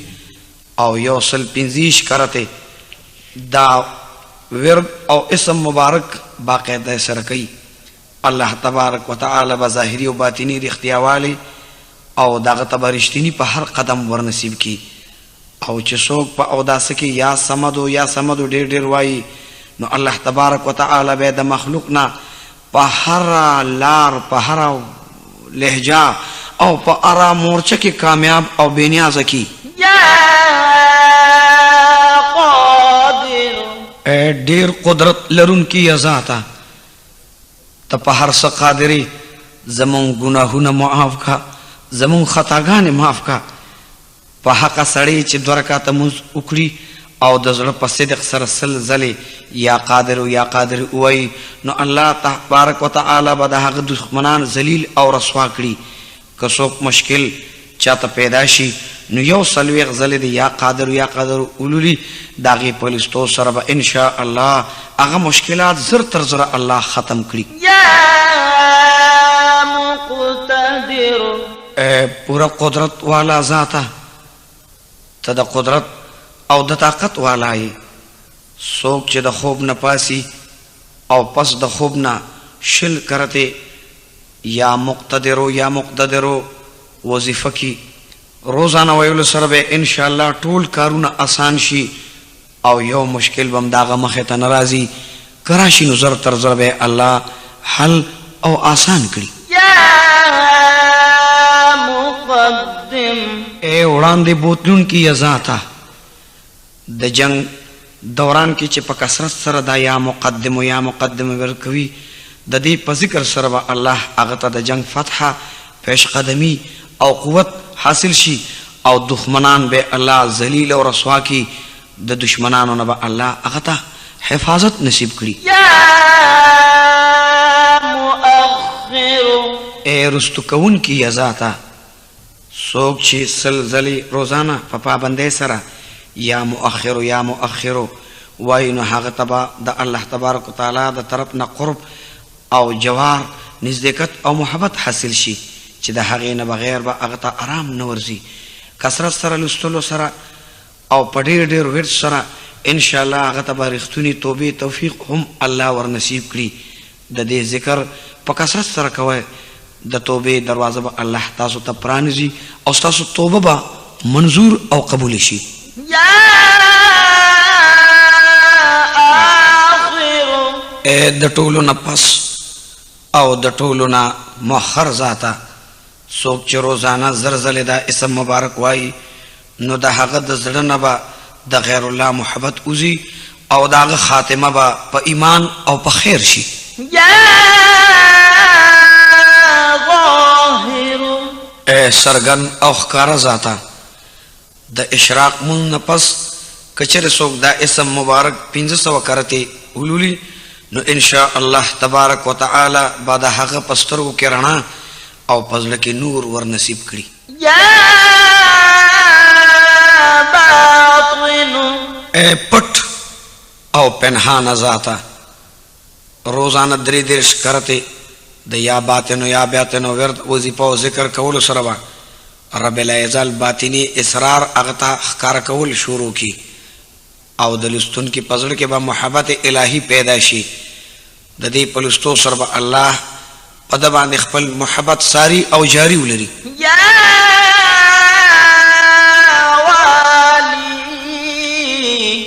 او یو سل پنزیش کرتے دا ورد او اسم مبارک باقاعدہ سرکی اللہ تبارک و تعالی بظاہری و باطنی رختیا والی او داغت برشتینی پا ہر قدم ورنصیب کی او چسوک پا او دا سکی یا سمدو دیر دیر وائی نو اللہ تبارک و تعالی بے دا مخلوقنا پا ہر لار پا ہر لہجہ او پا ارا مورچہ کی کامیاب او بینیاز کی یا قادر اے دیر قدرت لرن کی ازاتا تا پا ہر سا قادری زمون گناہونا معاف کا زمون خطاگان معاف کا پا حقا سڑی چی دورکاتا منز اکڑی او د زړه په صدق سره سل ځلې یا قادر یا قادر وای نو الله تبارک وتعالى به د هغه دشمنان ذلیل او رسوا کړي. که څوک مشکل چاته پیدا شي نو یو سلویغ ځلې د یا قادر اولولي د هغې په لستو سره به انشاء الله هغه مشکلات زر تر زره الله ختم کړي. يا مقتدر پورا قدرت والا ذاته ته د قدرت او د طاقت والا یې. څوک چې د خوب نه پاسي او پس د خوب نه شل کرته یا مقتدرو وظیفه کی روزانه ویلو سره به ان شاء الله ټول کارونه آسان شي او یو مشکل بم داغه مخه ته ناراضي کراشي نو زر تر زر به الله حل او آسان کړي. يا مقدم وړاندې بوتلون کی ذاته د جنگ دوران کې چې په کثرت سره دا یا مقدم ورکوي د دې په ذکر سره به الله هغه ته د جنگ فتح پیش قدمی او قوت حاصل شي او دښمنان به الله ذلیل او رسوا کی د دشمنانو نه به الله هغه ته حفاظت نصیب کړي. يا مؤخر رستو کون کی ذاته څوک چې سل ځلې روزانه په پابندۍ سره یا مؤخر وای نو هغه تبا د الله تبارک وتعالى د طرف نه قرب او جوار نزدېکت او محبت حاصل شي چې د هغې نه بغیر به هغه ته آرام نه ورځي. کثرت سره لوستلو سره او په ډېر ورځ سره انشاءالله هغه ته به رښتونې توبې توفیق هم الله ورنصیب کړي. د دې ذکر په کثرت سره کوئ د توبې دروازه به الله تاسو ته پرانیزي او ستاسو توبه به منظور او قبول شي. يا آخر د ټولو نه پس او د ټولو نه مؤخر ذاته څوک چې روزانه زر ځلې دا اسم مبارک وایي نو د هغه د زړه نه به د غیر الله محبت وځي او د هغه خاتمه به په ایمان او په خیر شي. يا ظاهر سرګن او ښکاره ذاته د اشراق مون نه پس کچره څوک دا اسم مبارک 500 کرته ولولي نو انشاء الله تبارک وتعالى بعد هغه پسترو کې رڼا او پزله کې نور ور نصیب کړي. يا باطن پټ او پنهان ذاته روزانه درې کرته د یا باطن ورد وظیفه او ذکر کول سره با رب العزال باطنی اسرار اغتا ښکار کول شروع کی او د لستون کی پزړ کې به محبت الهی پیدا شي. د دې پلوستو سره به الله په د باندې خپل محبت ساری او جاری ولري. يا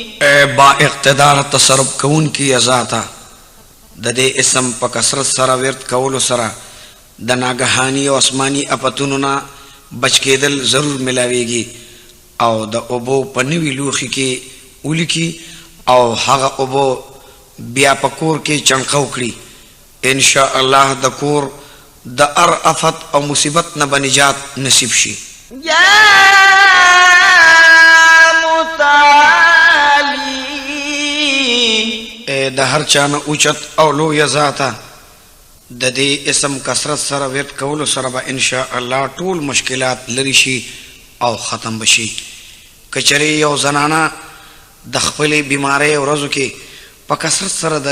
والی با اقتدار تصرف کون کی ذاته د دې اسم په کثرت سره ورت کول سره د ناګهانی او آسمانی اپتونو نه بچ کېدل ضرور ملاويږي او د اوبو په نوي لوخي کې ولیکي او هغه اوبو بیا په کور کې چنقو کړي. ان شاء الله د کور د افت او مصیبت نه بنجات نصیب شي. يا متعالي د هر چانه اوچت او لوی ذاته د دې اسم کثرت سره ورت کولو سره به ان شاء الله ټول مشکلات لری شي او ختم بشي. کچري یو زنانه د خپلې بیماری ورځو کې په کثرت سره د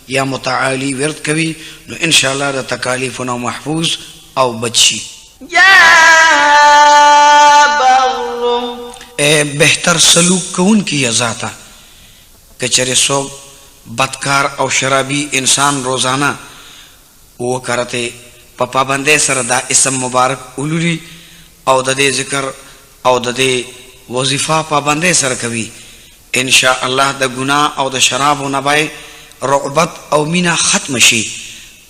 یا متعالی ورت کوي نو ان شاء الله د تکالیفونو محفوظ او بچي. يا بر بهتر سلوک کون کی ذاته کچري څوک بدکار او شرابي انسان روزانه و کرته په پابندۍ سره دا اسم مبارک ولولي او د دې ذکر او د دې وظیفه پابندۍ سره کوي ان شاء الله د ګناه او د شراب نه بای رغبت او مینا ختم شي.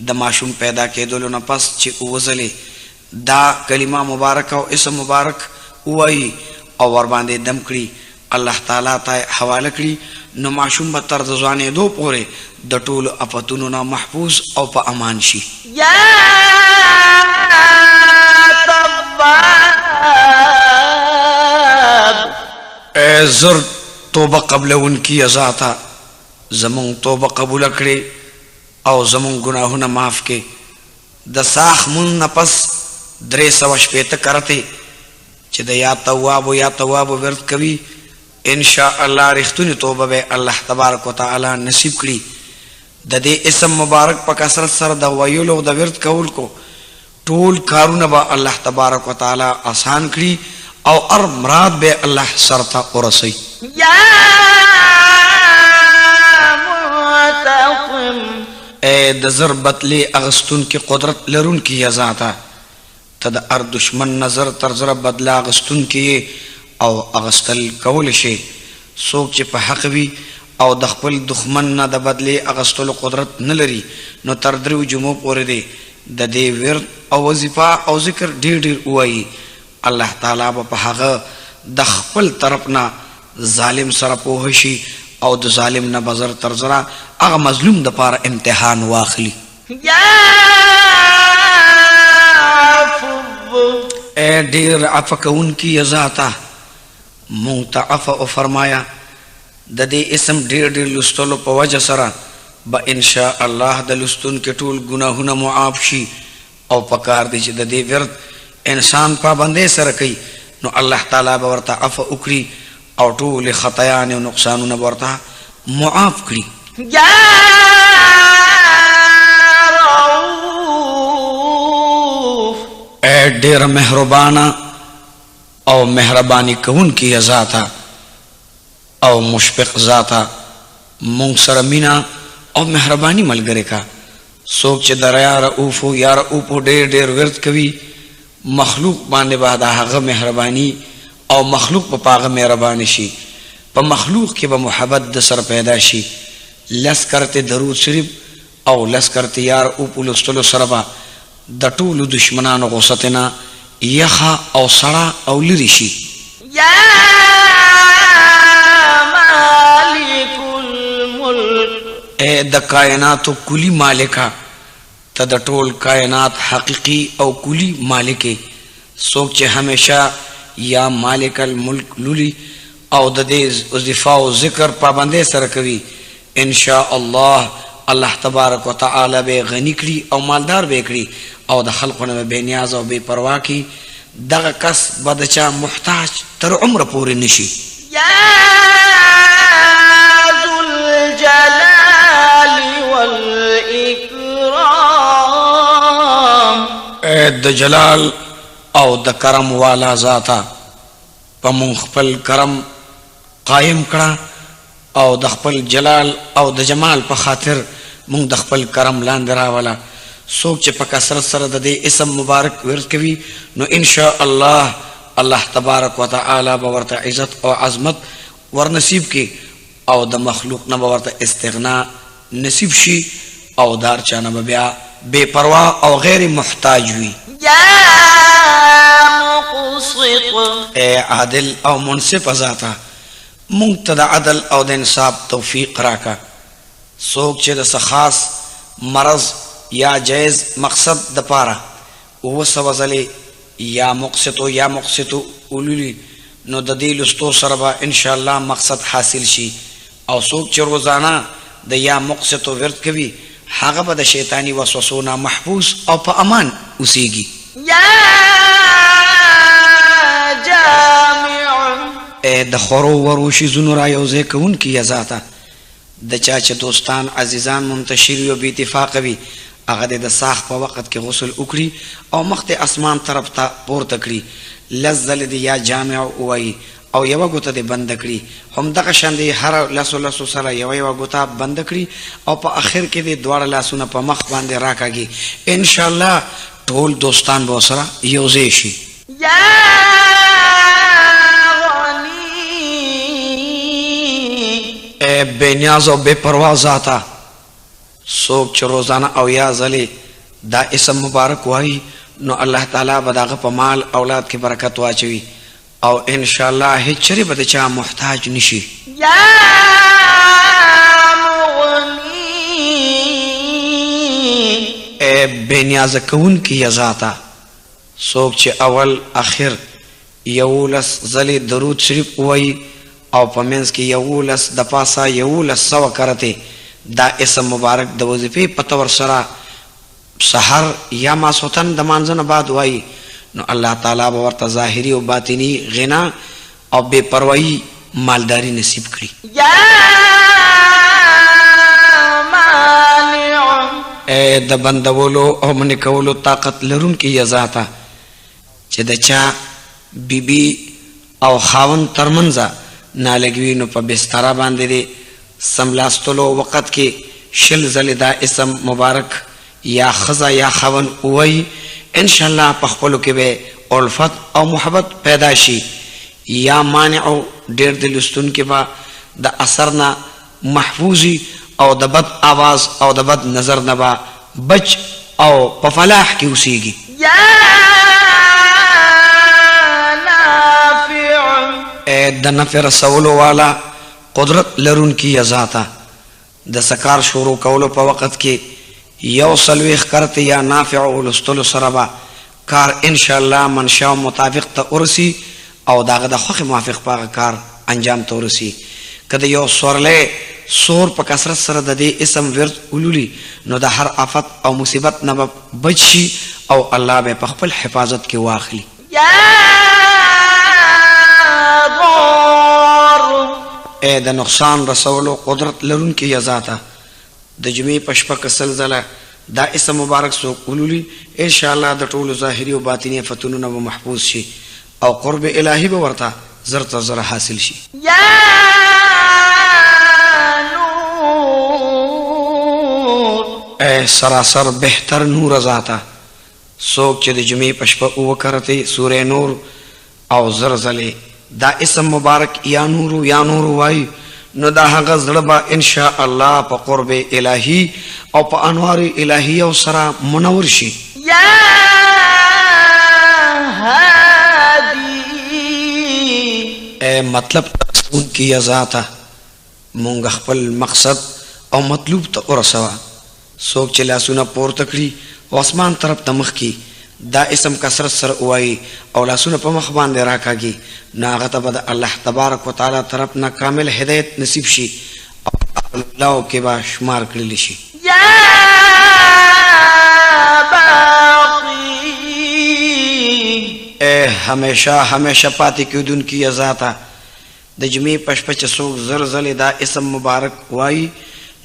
د ماشوم پیدا کېدلو نه پس چې وزلې دا کلمه مبارک او اسم مبارک وایي او ور باندې دم کړي الله تعالی ته حواله کړي نو ماشوم به تر ځوانې دو پورې د ټولو افتونو نه محفوظ او په امان شي. يا تواب زر توبه قبلون کی ذاتا زمون توبه قبول کړي او زمون گناهونه معاف کړي د ساخ مون نفس 360 کرته چې د یا تواب ورت کوي ان شاء الله رښتونی توبه به الله تبارک وتعالى نصیب کړي د دې اسم مبارک په کثرت سره د ویلو او د ورت کول کو ټول کارونه به الله تبارک وتعالى آسان کړي او ار مراد به الله سرته ورسي یا منتقم اے د ضربت لی اغستون کی قدرت لرون کی ذاتا تد ار دشمن نظر تر زر بدلا اغستون کی او اغستل کول شي سوک چې په حق وي او د خپل دښمن نه د بدلی اغستلو قدرت نه لري نو تر درو جمعو پورې دی د دې ورد او وظیفه او ذکر ډیر ډیر وایي الله تعالی په هغه د خپل طرف نه ظالم سره پوه شي او د ظالم نه بزر تر زرا هغه مظلوم د پاره امتحان واخلي یا اے ډیر عفو کون کی ذاتا متعفو فرمایا د دې اسم ډیر ډیر لستلو په وجه سره به ان شاء الله د لستون کې ټول ګناهونه معاف شي او پکار دي چې د دې ورد انسان پابندۍ سره کوي نو الله تعالی به ورته عفو وکړي او ټول خطایان او نقصانونه ورته معاف کړي یا اے ډیر مهربانا او مهربانی کون کی ذاتا او مشفق ذاتا مونږ سره مینا او مهربانی ملګری کا سوچ چې دریا رؤوف یا رؤوف ډیر ډیر ورت کوي مخلوق باندې بعد هغه مهربانی او مخلوق په پاغه مهربانی شي په مخلوق کې به محبت د سر پیدا شي لس کرتے درود شریف او لس کرتے یا رؤوف لستلو سره د ټولو دشمنانو غوستنا یخا او سړه او لری شي یا مالک الملک اے د کائناتو کلی مالکا ته د ټول کائنات حقیقی او کلی مالکه څوک چې همیشه یا مالک الملک لولي او د دې وظیفه او ذکر پابندۍ سره کوي ان شاء الله الله تبارک وتعالى به غنی کړي او مالدار به کړي او د خلقونه به نیاز او بے پروا کی دغه کس بدچا محتاج تر عمر پورې نشي یا ذو الجلال والاکرام اے د جلال او د کرم والا ذاتا په مون خپل کرم قائم کړه او د خپل جلال او د جمال په خاطر مون د خپل کرم لاندې راولا سوک چې په کثرت سره د دې اسم مبارک ورد کوي نو ان شاء الله الله تبارک وتعالى به ورته عزت او عظمت ورنصیب کی او د مخلوق نه به ورته استغنا نصیب شي او دار چانه بیا بے پروا او غیر محتاج وي یا مقسط اے عادل او منصف ذاتا مونږ ته د عدل او د انصاف توفیق راکا سوک چې د خاص مرض یا جائز مقصد د پاره او سوزلی یا مقصد اولولی نو د دې لستو سره به ان شاء الله مقصد حاصل شي او څوک چې روزانه د یا مقصد ورت کوي هغه به د شیطانی وسوسو نه محفوظ او په امان اوسېږي یا جامع د خورو ورو شیزونو را یوځای کوونکي یا ذاته د چا چې دوستان عزیزان منتشر وي او بې اتفاقه وي هغه د ساخ په وخت کې غسل وکړي او مخ ته اسمان طرف ته پورته کړي لزل دی یا جامع وای او یو غوته دی بند کړي هم دغه شان دی هر لاسو سره یو غوته بند کړي او په اخر کې دی دواړه لاسونه په مخ باندې راکاږي ان شاء الله ټول دوستان به سره یوځای شي یا اے بے نیاز او بے پروا ذاتا سوک چې روزانه او یا ځلې دا اسم مبارک وای نو الله تعالی به دغه په مال اولاد کې برکت واچوي او ان شاء الله هیڅ چری به چا محتاج نشي یا مغنی اے بے نیاز کون کی ذاتا سوک چې اول اخر یولس ځلې درود شریف وای او په منځ کې 11 د پاسه 1100 کرته دا اسم مبارک د وظیفې په تور سره سحر یا ماسوتن د مانځنه بعد وای نو الله تعالی به ورته ظاهری او باطینی غنا او بے پروايي مالداری نصیب کړي. یا مانع د بندولو او من کولو طاقت لرون کې یزاتا چې د چا بیبي او خاون ترمنځ نالګوي نو په بستر باندې سملاستلو وخت کې شل زل دا اسم مبارک یا خزا یا خاون وای ان شاء الله په خپل کې به الفت او محبت پیدا شي. یا مانع ډېر د لستون کې با د اثرنا محفوظي او د بد आवाज او د بد نظر نه با بچ او په فلاح کې اوسېږي. یا نافع د نفع رسولو والا قدرت لرون کی ذاتا د سکار شروع کولو په وخت کې یو سلويخ کرته یا نافع ولستلو سره با کار ان شاء الله منشاء مطابق ته ورسی او داغه د خوخه موافق پاغه کار انجام ته ورسی. کله یو سورله سور په کثرت سره د دې اسم ورد ولولي نو د هر آفت او مصیبت نه بچي او الله به په خپل حفاظت کې واخلي. یا ضار د نقصان رسولو قدرت لرون کې یزاتا د جمعې پشپه کسلزله دا اسم مبارک سو ولولي ان شاء الله د ټولو ظاهري او باطني فتونو محفوظ شي او قرب الهي به ورته زر زر حاصل شي. یا نور سراسر بهتر نور ذاتا سوک چې د جمعې پشپه او کرته سوره نور او زلزله دا اسم مبارک یا نور وای نو دا هغه زړه به ان شاء الله په قرب الهي او په انوار الهي او سره منور شي. یا هادي مطلب تاسون کی ذاته مونږ خپل مقصد او مطلوب ته ورسوا. سوک چې لاسونه پورته کړي او اسمان طرف ته مخ کی دا اسم کثرت سره وای او لاسونه په مخ باندې راکاږي ناغه ته به الله تبارک وتعالى طرف نه کامل هدایت نصیب شي او الله کې با شمار کړل شي. یا باقی همیشه پاتې کېدون کی ذاته د جمعې پشپه چې څوک زلزلې دا اسم مبارک وای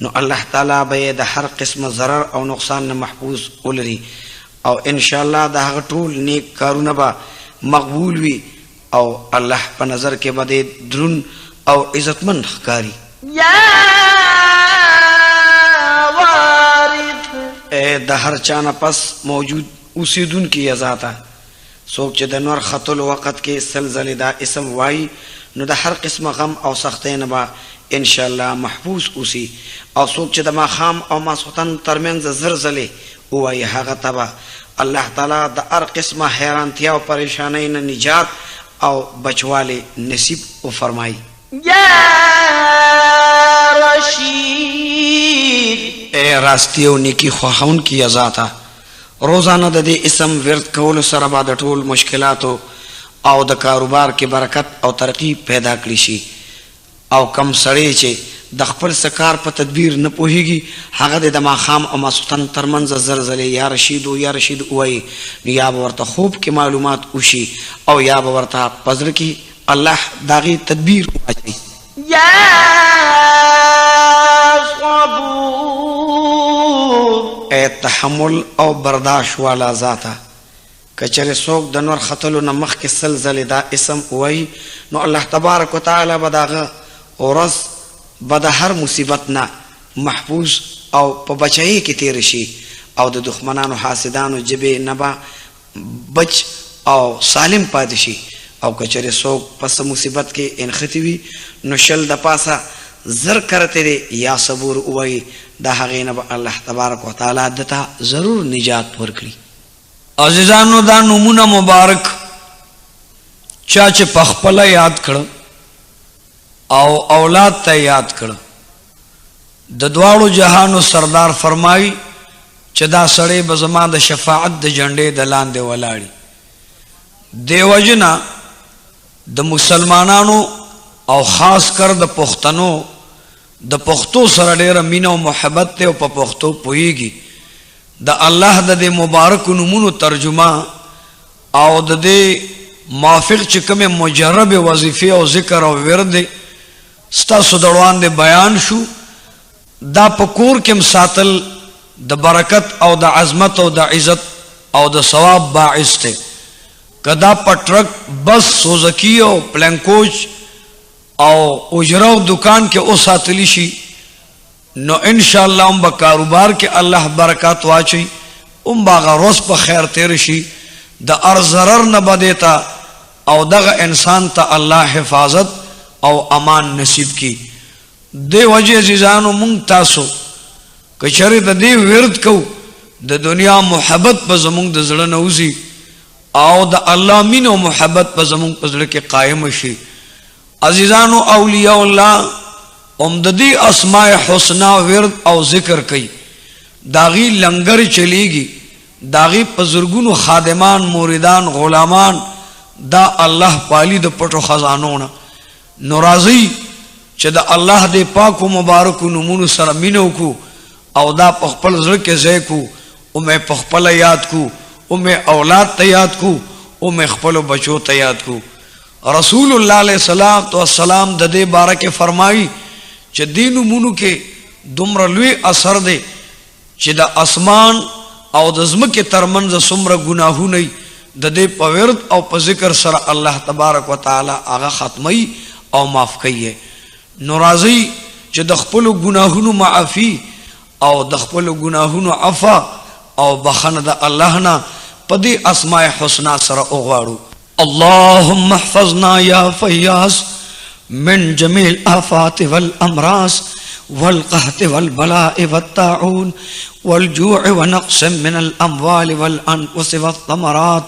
نو الله تعالی به د هر قسم ضرر او نقصان نه محفوظ ولري او ان شاء الله دا هغه ټول نیک کارونه به مقبول وي او الله په نظر کې به درون او عزتمن ښکاري. یا وارث د هر چا نه پس موجود اوسیدونکي ذاته څوک چې د نور خطل وخت کې سلزله دا اسم وای نو د هر قسم غم او سختۍ نه به ان شاء الله محفوظ اوسي او څوک چې د ماخام او ماسوتن ترمنځ زلزله وای هغه تبا الله تعالی د هر قسمه حیرانتیا او پریشانی نه نجات او بچواله نصیب او فرمای. یا رشید راستی او نیکی خواهون کی ذاته روزانه د دې اسم ورد کول سره بعد ټول مشکلاتو او د کاروبار کې برکت او ترقی پیدا کړی شي او کم سړی چې د خپل سکار په تدبیر نه پوهیږي هغه د ماخام او ماسوتن ترمنځ زلزله یا رشید وای یا ورته خوب کې معلومات وشي او یا ورته پزړه کې الله داغي تدبیر واچي. یا صبور تحمل او برداشت والا ذاته کچره څوک د نور خطلو نه مخ کې سلزله دا اسم وای نو الله تبارک وتعالى بداغه اورس بد هر مصیبت نه محفوظ او په بچای کې تیر شي او د دښمنانو حاسدانو جبه نبا بچ او سالم پاتې شي او کچره څوک پس مصیبت کې انختوي نو شل د پاسه زر کرته یا صبر وای دا هغه نه الله تبارک وتعالى دته ضرور نجات ورکړي. عزیزانو دا نمونه مبارک چا چې پخپله یاد کړ او اولاد ته یاد کړ د دواړو جهانو سردار فرمای چې دا سړی به زما د شفاعت د جنډې د لاندې ولاړي. دیو جنا د مسلمانانو او خاص کر د پښتنو د پښتو سره ډېره مینه او محبت ته او په پښتو پوهیږي د الله د دې مبارک نومونو ترجمه او د دې موافق چې کومه مجرب وظیفه او ذکر او ورد ستاسو دروان د بیان شو دا پکور کې مساتل د برکت او د عظمت او د عزت او د ثواب باعث ته کدا پټرک بس سوزکی او پلنکوچ او اجرو دکان کې او ساتلی شي نو ان شاء الله هم په کاروبار کې الله برکات واچي هم باغ روز په خیر تیر شي د ارزرر نه بدیتا او دغه انسان ته الله حفاظت او امان نصیب کی دی وجه عزیزانو مونږ تاسو کچری د دې ورد کو د دنیا محبت په زمونږ د زړه نوزي او د الله مين او محبت په زمونږ په زړه کې قائم شي عزیزانو اولیاء الله اومددی اسماء حسنا ورد او ذکر کوي داغي لنگر چلیږي داغي بزرګونو خادمان موریدان غلامان دا الله پالی د پټو خزانونه ناراضي چې د الله د پاک او مبارک نومونو سره مينو کو او دا په خپل ځل کې ځای کو او مې په خپل یاد کو او مې اولاد ته یاد کو او مې خپل بچو ته یاد کو رسول الله علیه الصلاۃ والسلام د دې بارکه فرمایي چې دین نومونو کې دومره لوی اثر دی چې د اسمان او د زمکه ترمنځ څومره ګناهونه د دې په ورد او په ذکر سره الله تبارک وتعالى هغه ختمي او معاف کوي ناراضي چې د خپل ګناهونو معافي او د خپل ګناهونو عفا او بخنه د الله نه په دې اسماء حسنا سره وغواړو اللهم احفظنا يا فياض من جميع الآفات والأمراض والقحط والبلاء والطاعون والجوع ونقص من الأموال والأنفس والثمرات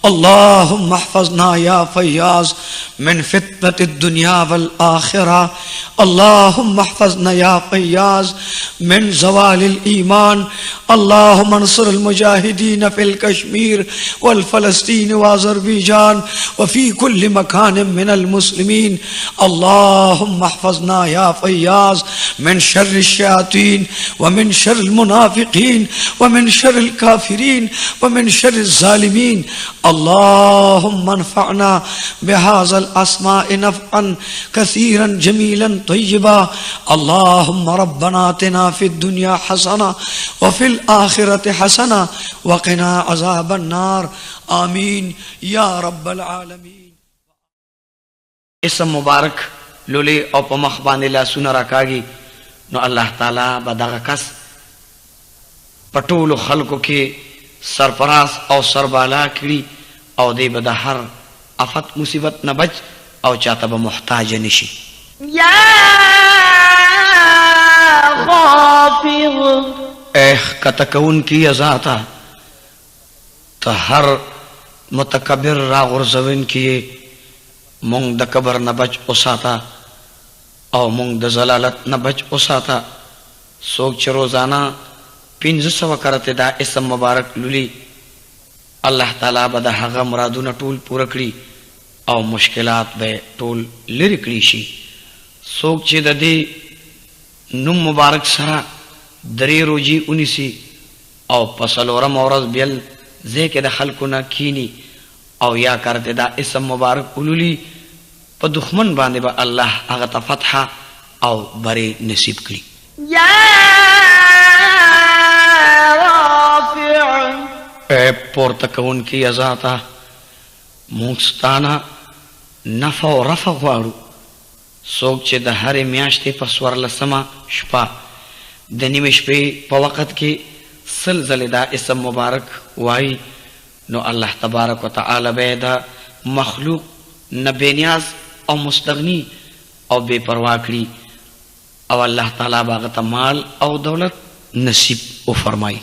اللهم احفظنا يا فياض من فتنة الدنيا والآخرة اللهم احفظنا يا فياض من زوال الإيمان اللهم انصر المجاهدين في الكشمير والفلسطين وأذربيجان وفي كل مكان من المسلمين اللهم احفظنا يا فياض من شر الشياطين ومن شر المنافقين ومن شر الكافرين ومن شر الظالمين اللهم انفعنا بهذا الأسماء نفعا كثيرا جميلا طيبا اللهم ربنا آتنا في الدنيا حسنة وفي الآخرة حسنة وقنا عذاب النار آمين يا رب العالمين اسم مبارک لولی او په مخ باندې لاسونه راکاږي نو الله تعالی به دغه کس په ټولو خلکو کې سرفراز او سربالا کړي او دی به د هر افت مصیبت نه بچ او چاته به محتاج نشي یا غافر کته کون کی ذاتا ته هر متکبر را غرزون کی مونږ د کبر نه بچ اوساتا او مونږ د زلالت نه بچ اوساتا څوک چې روزانه 1500 کرته دا اسم مبارک لولي الله تعالی به د هغه مرادونه ټول پوره کړي او مشکلات به ټول لری کړي شي څوک چې د دې نوم مبارک سره درې روزي اونیسي او پسلورم اورز بیل ځکه د خلکو نه کینی او یا کرته دا اسم مبارک ولولي په دښمن باندې به الله هغه ته فتح او بری نصیب کړي یا اے پورته کون کی ازاتا مونږستانه نفع او رفع غواړو څوک چې د هرې میاشتې په څوارلسمه شپه د نیمې شپې په وخت کې سل ځلې دا اسم مبارک وایي نو الله تبارک وتعالی به د مخلوق نه بېنیاز او مستغني او بې پروا کړي او الله تعالی به هغه ته مال او دولت نصیب وفرمایي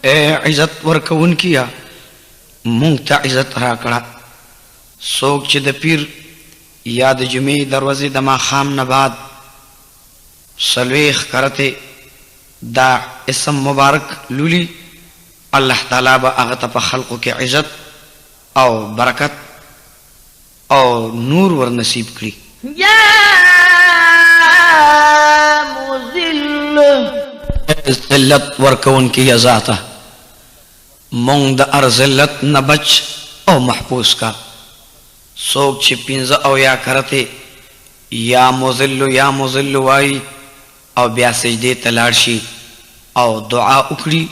اے عزت ورکون کیا مونږ ته عزت راکړه څوک چې د پیر یا د جمعې دروازې د ماښام نه بعد څلوېښت کرتې دا اسم مبارک لولي الله تعالی به هغه ته په خلقو کې عزت او برکت او نور ور نصیب کړي. یا مذل ذلت ورکون کی ذاته مونږ د ارذلت نه بچ او محفوظ کا. څوک چې پنځه او یا کرته یا مذل وای او بیا سجدې ته لاړ شي او دعا وکړي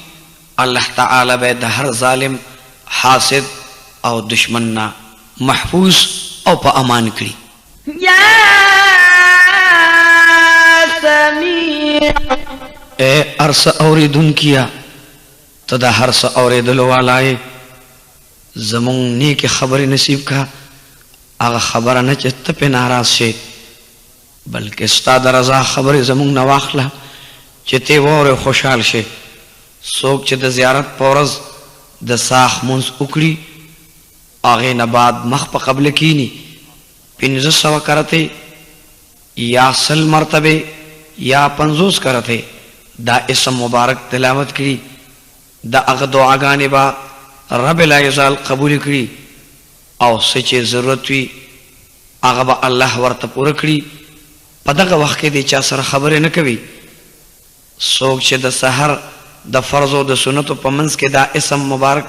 الله تعالی به د هر ظالم حاسد او دشمن نه محفوظ او په امان کړي. یا سمیع اے ارس اوریدن کیا ته د هر څه اوریدلو والای زمون نیک خبر نصیب کا. هغه خبره نه چې ته په ناراض شې بلکې ستاد رضا خبر زمون نه واخله چې ته وره خوشحال شې. څوک چې د زیارت پورز د ساخ منځ وکړي هغه نه بعد مخ په قبل کینی 500 کرته یا سل مرتبه یا 50 کرته دا اسم مبارک تلاوت کړي دا هغه دعاګانې با رب لا یزال قبول کړي او سچې ضرورت وي هغه به الله ورته پوره کړي. په دغه وخت کې د چا سره خبرې نه کوي. څوک چې د سحر د فرض او د سنتو په منځ کې دا اسم مبارک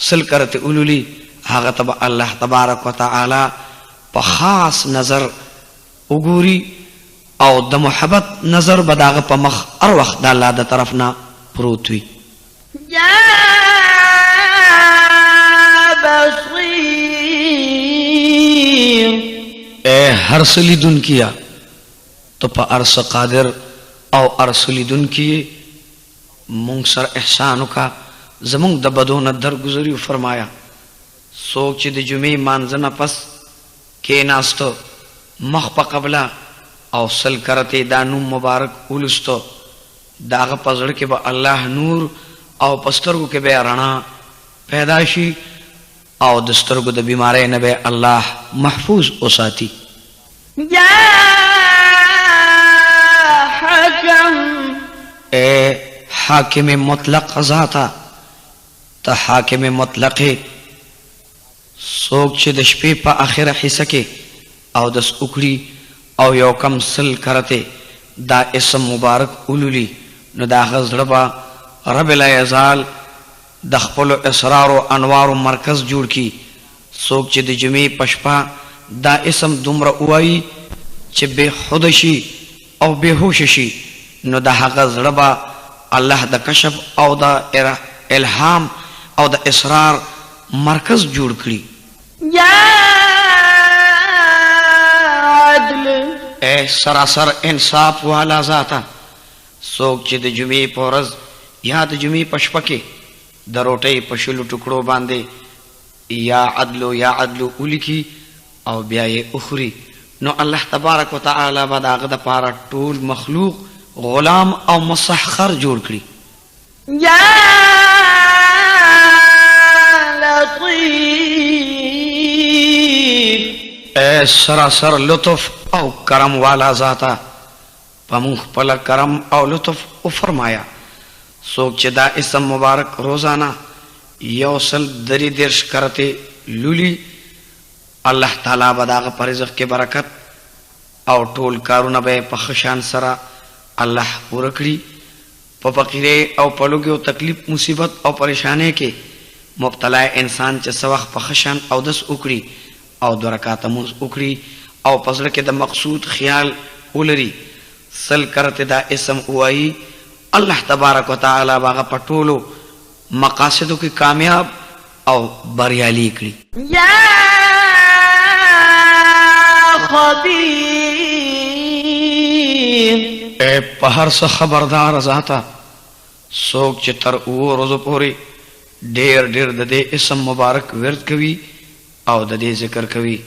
سل کرته اولولي هغه ته الله تبارک وتعالى په خاص نظر وګوري او د محبت نظر بداغه په مخ هر وخت د الله د طرف نه پروت وي. یا بصیر اے هر سلیدن کیا تو په ارس قادر او ارسلیدن کی مونږ سر احسان وکا زمونږ د بدونه درگذری فرمایا. څوک چې د جمعې مانځنه پس کې ناستو مخ په قبله او سل کرته دا نوم مبارک ولستو داغه پزړ کې به الله نور او پسترګو کې به رڼا پیدا شي او د سترګو د بیماری نه به الله محفوظ وساتي. یا حکم اے حاکم مطلق ذاتا ته حاکم مطلق څوک چې د شپې په اخره حصہ کې او د سوکړي او یو کم سل کرته دا اسم مبارک اولولي نو دا غزړه با رب لا یزال د خپل اسرار او انوار مرکز جوړ کی. څوک چې د جمعې پشپا دا اسم دومره وایي چې به خود شي او به هوش شي نو دا غزړه با الله د کشف او د الهام او د اسرار مرکز جوړ کړي. یا عدل اے سراسر انصاف والا ذاتا څوک چې د جمعې په ورځ یا د جمعې په شپه کې د روټۍ په شلو ټکړو باندې یا عدل ولیکي او بیا یې اخري نو الله تبارک وتعالى به د هغه د پاره ټول مخلوق غلام او مسخر جوړ کړي. یا لطیف اے سراسر لطف او کرم والا ذاتا پمون خپل کرم او لطف او فرمایا. څوک چې دا اسم مبارک روزانه یو سل دری درش کرتے لولی الله تعالی به داغه پر رزق کې برکت او ټول کارونه به په خشان سره الله پوره کړي. په فقیره او په لوګي او تکلیف مصیبت او پریشانه کې مبتلا انسان چې سوخ په خشان او دس وکړي او د رکعات مونږ وکړي او پسله کې د مقصود خیال ولري سل کرته دا اسم وایي الله تبارک وتعالى باغه پټولو مقاصدو کې کامیاب او بریالي کړي. یا خبیر اے په هر څه خبردار ذاته څوک چې تر ورځو پورې ډېر د دې اسم مبارک ورد کوي او د دې ذکر کوي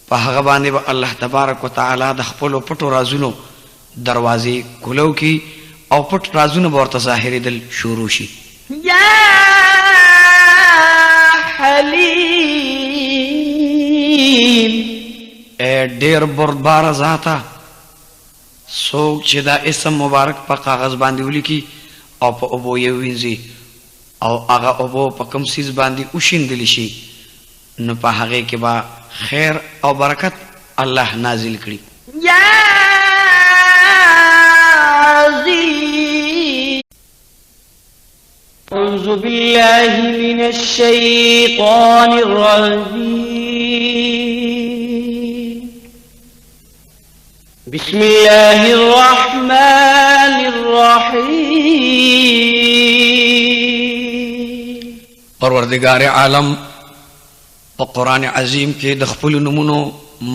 په هغه باندې به الله تبارک وتعالى د خپل پټو رازونو دروازې کولو کی او پټ رازونه ورته ظاهري دل شروع شي. یا حلیم اے ډېر بردبار ذاته څوک چې دا اسم مبارک په کاغذ باندې ولیکي او په اوبو یې وینځي او هغه اوبو په کوم سیز باندې وشیندل شي نو په هغه کې با خیر او برکت الله نازل کړي. عزيز أعوذ بالله من الشيطان الرجيم بسم الله الرحمن الرحيم. پروردگار عالم په قرآن عظیم کې د خپل نمونو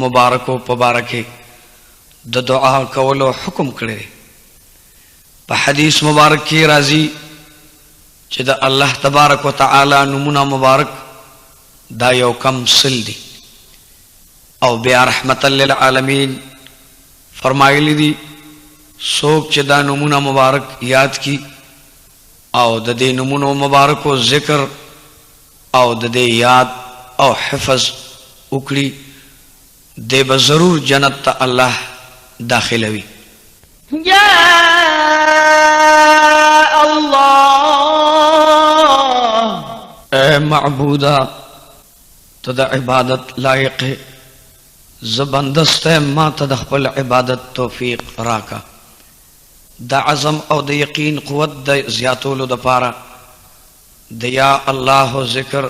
مبارکو مبارکه د دعا کولو حکم کړی. په حدیث مبارک کې راځي چې د الله تبارک وتعالى نمونه مبارک دا یو کم سل دي او بیا رحمت للعالمین فرمایلی دي څوک چې دا نمونه مبارک یاد کی او د دې نمونه مبارکو ذکر او د دې یاد او حفظ وکړي دې به ضرور جنت ته الله داخلوي. يا الله اے معبودا تو دا عبادت لائق زبندست ما تا دا خپل عبادت توفیق راکا. دا عزم او دا یقین قوت دا زیاتولو دا پارا دا یا اللہ ذکر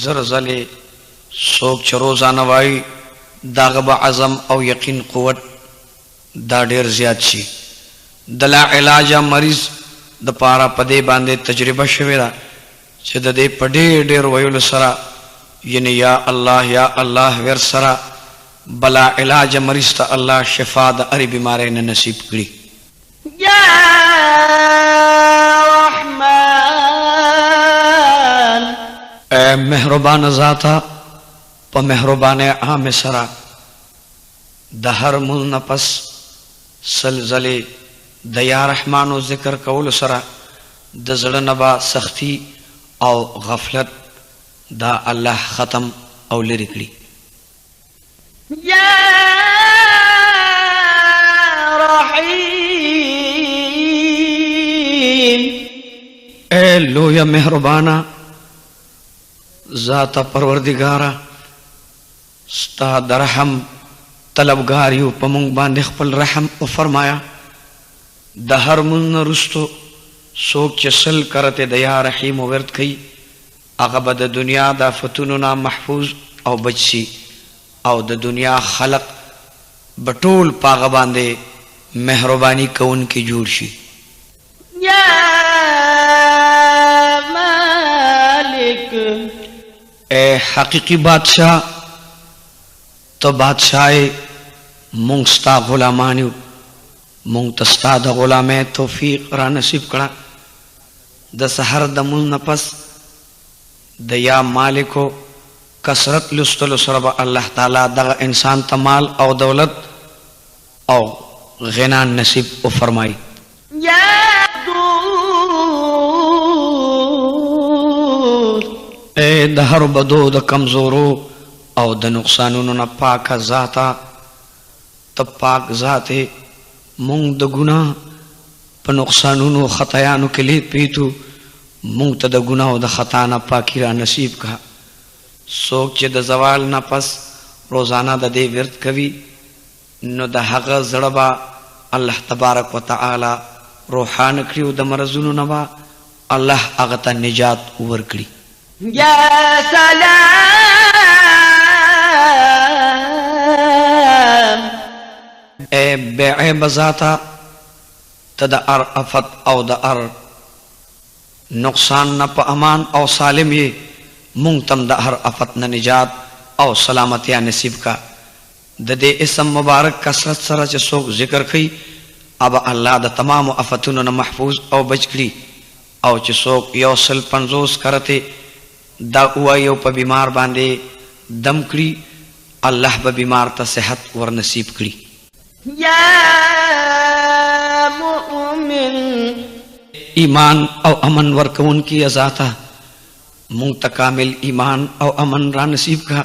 زرزلے سوک چ روزانه وای دا غب عزم او یقین قوت دا ډیر زیات شي. دلا علاج مریض د پارا پدې باندې تجربه شوی دا چې د دې پډې ډیر ویل سره یعنی یا الله ور سره بلا علاج مریض ته الله شفا د اری بیمارۍ نه نصیب کړي. يا رحمن اے مهربان ذاتا په مهربانه عام سره د هر منپس سلزله د یا رحمانو ذکر کول سره د زړه نبا سختی او غفلت دا الله ختم او لری کړي. يا رحيم اے لویا مهربانا ذات پروردگارا ستا درحم طلبگار یو پمونږ باندې خپل رحم او فرمایا. د هر من رستو سوک چې سل کرته د یا رحیم ورت کئ هغه به د دنیا د فتونو نه محفوظ او بچي او د دنیا خلق بټول پاغه باندې مهرباني کون کی جوړ شي. يا مالك اے حقیقی بادشاہ تو بادشاہ مونږ ستا غلامانیو مونږ ته ستا د غلامۍ توفیق را نصیب کړه. د سحر د مونږ نه پس د یا مالکو کثرت لستلو سره به الله تعالی دغه انسان ته مال او دولت او غنا نصیب او فرمایي. يا دود اے د هر بدو د کمزورو او د نقصانونو نه پاک ذاتا ته پاک ذاته مونږ د ګناه په نقصانونو خطایانو کې لې پیټو مونږ ته د ګناه او د خطا نه پاکي را نصیب کا. څوک چې د زوال نه پس روزانه د دې ورت کوي نو د هغه زړه به الله تبارک وتعالى روحان کړي د مرزونو نه به الله هغه ته نجات ورکړي. يا سلام اے بے عیب ذاتا تا دا ار افت او دا ار نقصان نا پا امان او سالم یہ مونگتم دا ار افت نا نجات او سلامتیا نصیب کا. دا دے اسم مبارک کسرت سره چه سوک ذکر کئی اب اللہ دا تمام افتونو نا محفوظ او بچ کری او چه سوک یو سل 50 کرتے دا اوا یو پا بیمار باندے دم کری اللہ با بیمار تا صحت ور نصیب کری. يا مؤمن ایمان او امن ورکون کی ازاتا مونږ ته کامل ایمان او امن را نصیب کا.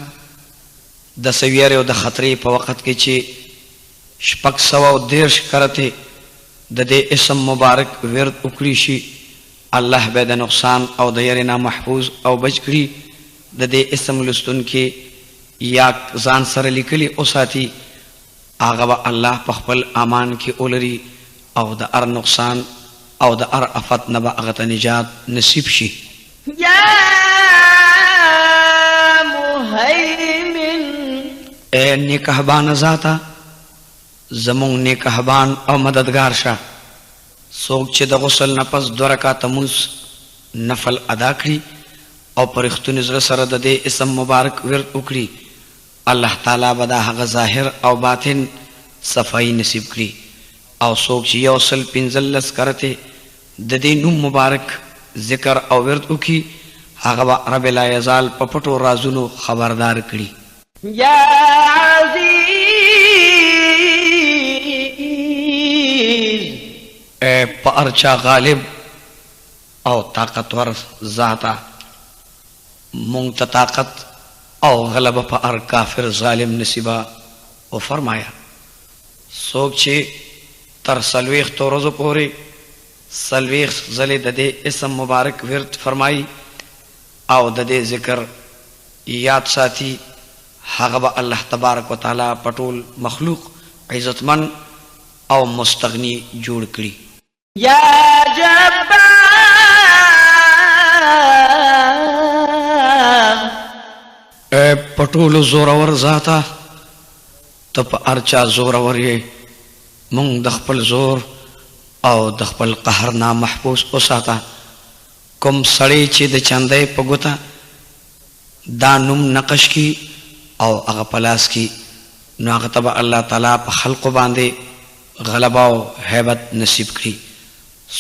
د سویره او د خطرې په وخت کې چې شپږ سوه دېرش کرته د دې اسم مبارک ورد وکړي شي الله به د نقصان او د یری نه محفوظ او بچ کړي د دې اسم لستون کې یا ځان سره لیکلي اوساتي هغه به الله په خپل امان کې ولري او د هر نقصان او د هر افت نه به هغه ته نجات نصیب شي. یا مهیمن اے نیکهبان ذاته زمونږ نیکهبان او مددگار شه. څوک چې د غسل نه پس 2 رکعاته مونځ نفل ادا کړي او په رښتوني زړه سره د دې اسم مبارک ورد وکړي الله تعالی به د هغه ظاهر او باطن صفائی نصیب کړي. او څوک چې 115 کرته د دې نوم مبارک ذکر او ورد وکړي هغه به رب لا یزال په پټو رازونو خبردار کړي. یا عزیز اے په ارچا غالب او طاقتور ذاته مونږ ته طاقت او غلبه په هر کافر ظالم نصیبا او فرمایا. څوک چې تر 40 ورځو پورې 40 ځلې د دې اسم مبارک ورد فرمایي او د دې ذکر یاد ساتي هغه به الله تبارک وتعالى پټول مخلوق عزتمن او مستغنی جوړ کړي. یا جبار اے پټول زورور ذاته ته په ارچا زورور یې مونږ د خپل زور او د خپل قهر نه محفوظ اوساته. کوم سړی چې د چندې په ګوته دا نوم نقش کی او هغه پلاس کی نو هغه ته الله تعالی په خلق باندې غلبه او هیبت نصیب کړي.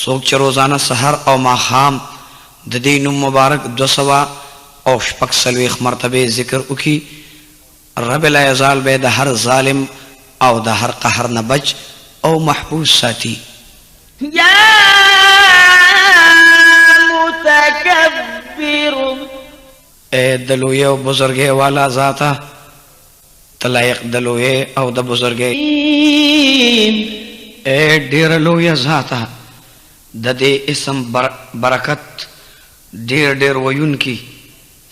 څوک چې روزانه سحر او ماښام د دې نوم مبارک 200 او 46 مرتبه ذکر وکي رب لا یزال به د هر ظالم او د هر قهر نه بچ او محفوظ ساتي. یا متکبر اے دلوی او بزرگی والا ذاتا تلائق دلوی او د بزرگی اے ډیر لوی ذاتا د دې اسم برکت ډیر ډیر ویون کی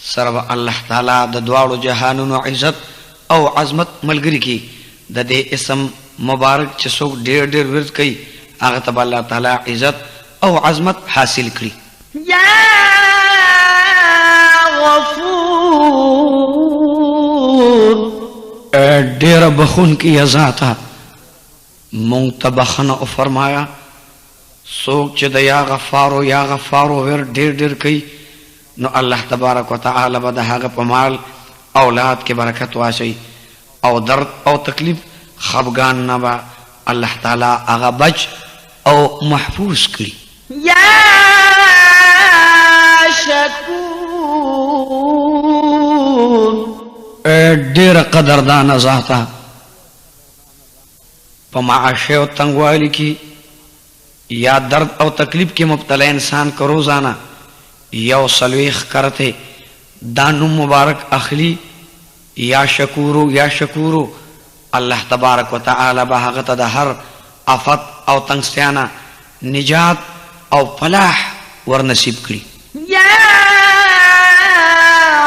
سره الله تعالی د دواړو جهانونو عزت او عظمت ملګری کی. د دې اسم مبارک چې څوک ډیر ډیر ورد کوي هغه ته الله تعالی عزت او عظمت حاصل کړي. یا غفور ډیر بخون کی ذاته مونږ ته بخنه او فرمایا. څوک چې د یا غفارو ور ډیر ډیر کوي نو الله تبارک وتعالى به د هغه په مال اولاد کې برکت واچي او درد او تکلیف خفګان نه به الله تعالی هغه بچ او محفوظ کړي. یا شکور ډیر قدردان ذاته په معاشه او تنگوالی کې یا درد او تکلیف کې مبتلا انسان کو روزانه 140 کرتے دا نوم مبارک اخلی یا شکورو الله تبارک وتعالى به هغه ته د هر آفت او تنگستیانه نجات او فلاح ور نصیب کړي. یا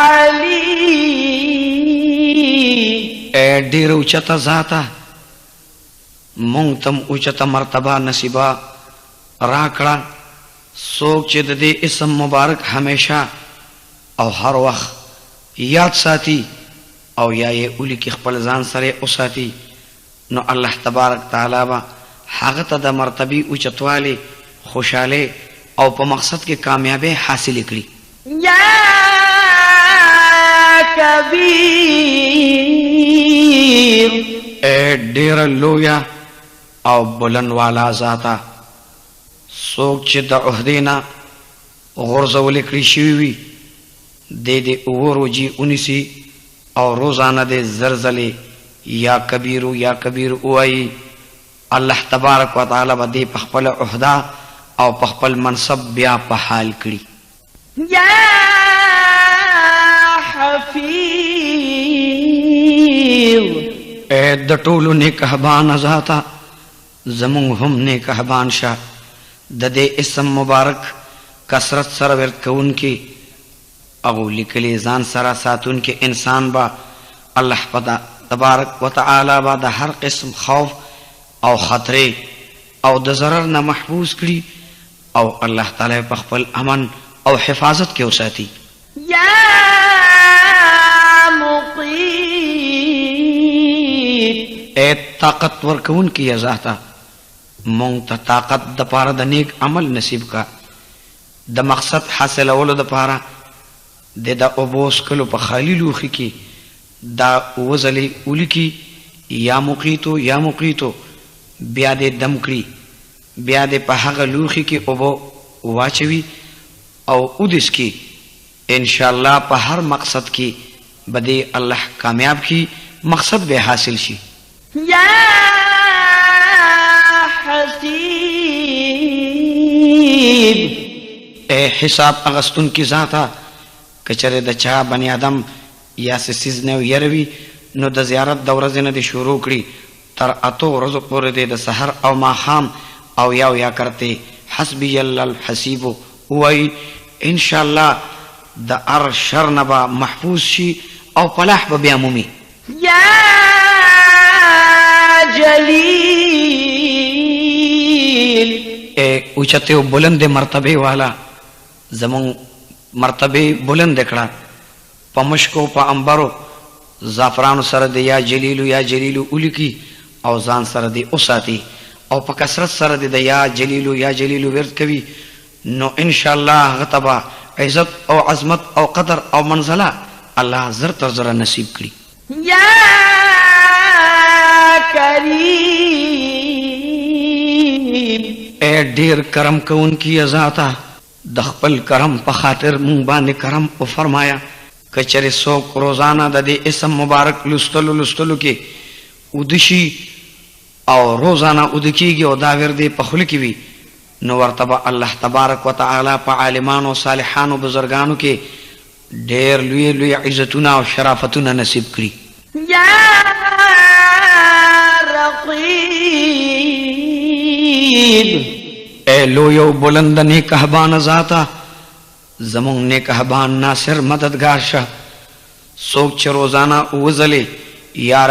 علی ډیر اوچته ذاته مونږ تم اوچته مرتبه نصیبا راکړه. څوک چې د دې اسم مبارک همیشه او هر وخت یاد ساتي او یا یې اولی کې خپل ځان سره اوساتي نو الله تبارک تعالی به هغه ته د مرتبه اوچتوالی خوشاله او په مقصد کې کامیابی حاصل کړي. یا کبیر ډیر لویا او بلند والا ذاته څوک چې د عهدینا غرزول کړی شوی وي د دې اوروجي اونیسی او روزانه د زلزلې یا کبیر وای الله تبارک وتعالى به دې په خپل عہده او په خپل منصب بیا په حال کړي. یا حفیظ د ټولو نیکهبان ذاته زمونږ هم نیکهبان شه. د دې اسم مبارک کثرت سره ورت کون کی او لیکلی ځان سره ساتون کې انسان با الله تبارک وتعالى با د هر قسم خوف او خطرې او د ضرر نه محفوظ کړي او الله تعالی په خپل امن او حفاظت کې وساتي. یا مقیت اے طاقت ورکون کی ذاتا مونږ ته طاقت د پاره د نیک عمل نصیب کا د مقصد حاصلولو د پاره د اوبوس کلو په خالی لوخي کې دا وزلې ولیکي یا مقیتو بیا دې دم کړي بیا دې په هغه لوخي کې اوبو واچوي او اودس کې ان شاء الله په هر مقصد کې بده الله کامیاب کی مقصد به حاصل شي. یا حسیب اے حساب اغستون کی ذاتا کچره د چا بنی آدم یا سیز نه یروي نو د زیارت د ورځې نه دی شروع کړي تر اتو ورځو پورې د سحر او ماښام او یا کرتے حسبی الله الحسیب وای ان شاء الله د ار شر نبا محفوظ شي او فلاح به بیا مومي. یا جلیل اے اوچته او بلند مرتبه والا زمون مرتبه بلند کړه په مشکو په انبرو زعفران سره د یا جلیل الکی او ځان سره د اوساتی او په کثرت سره د یا جلیل ورت کوي نو ان شاء الله غتبا عزت او عظمت او قدر او منزله الله زر تر زر نصیب کړي. یا کریم اے ډیر کرم کون کی ذاتا د خپل کرم په خاطر مونږ باندې کرم او فرمایا کچره څوک روزانه د دې اسم مبارک لستلو کې ودشي او روزانه ودکیږي او دا ورده په خل کې وي نو ورتبه الله تبارک وتعالى په عالمانو صالحانو بزرګانو کې ډېر لوی عزتونه او شرافتونه نصیب کړي. یا رقیب اے لویو بلند نیکهبان ذاتا زمون نیکهبان ناصر مددگار شه څوک چې روزانه وزلې یا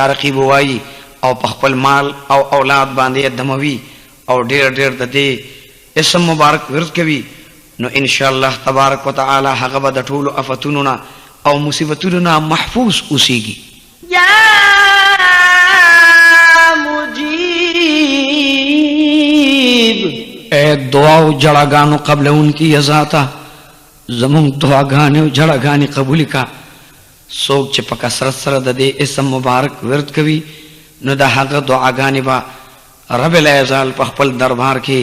رقیب وایي او په خپل مال او اولاد باندې دموي او ډېر د دې اسم مبارک ورت کوي نو ان شاء الله تبارک وتعالى هغه به د ټولو آفتونو نه او مصیبتونو نه محفوظ اوسيږي. یا مجیب اے دعا او جړاګانو قبلون کی ذاتا زمون دعاګانې او جړاګانې قبول کا څوک چې په کثرت سره د دې اسم مبارک ورت کوي نو د هغه دعاګانې با رب العزال په خپل دربار کې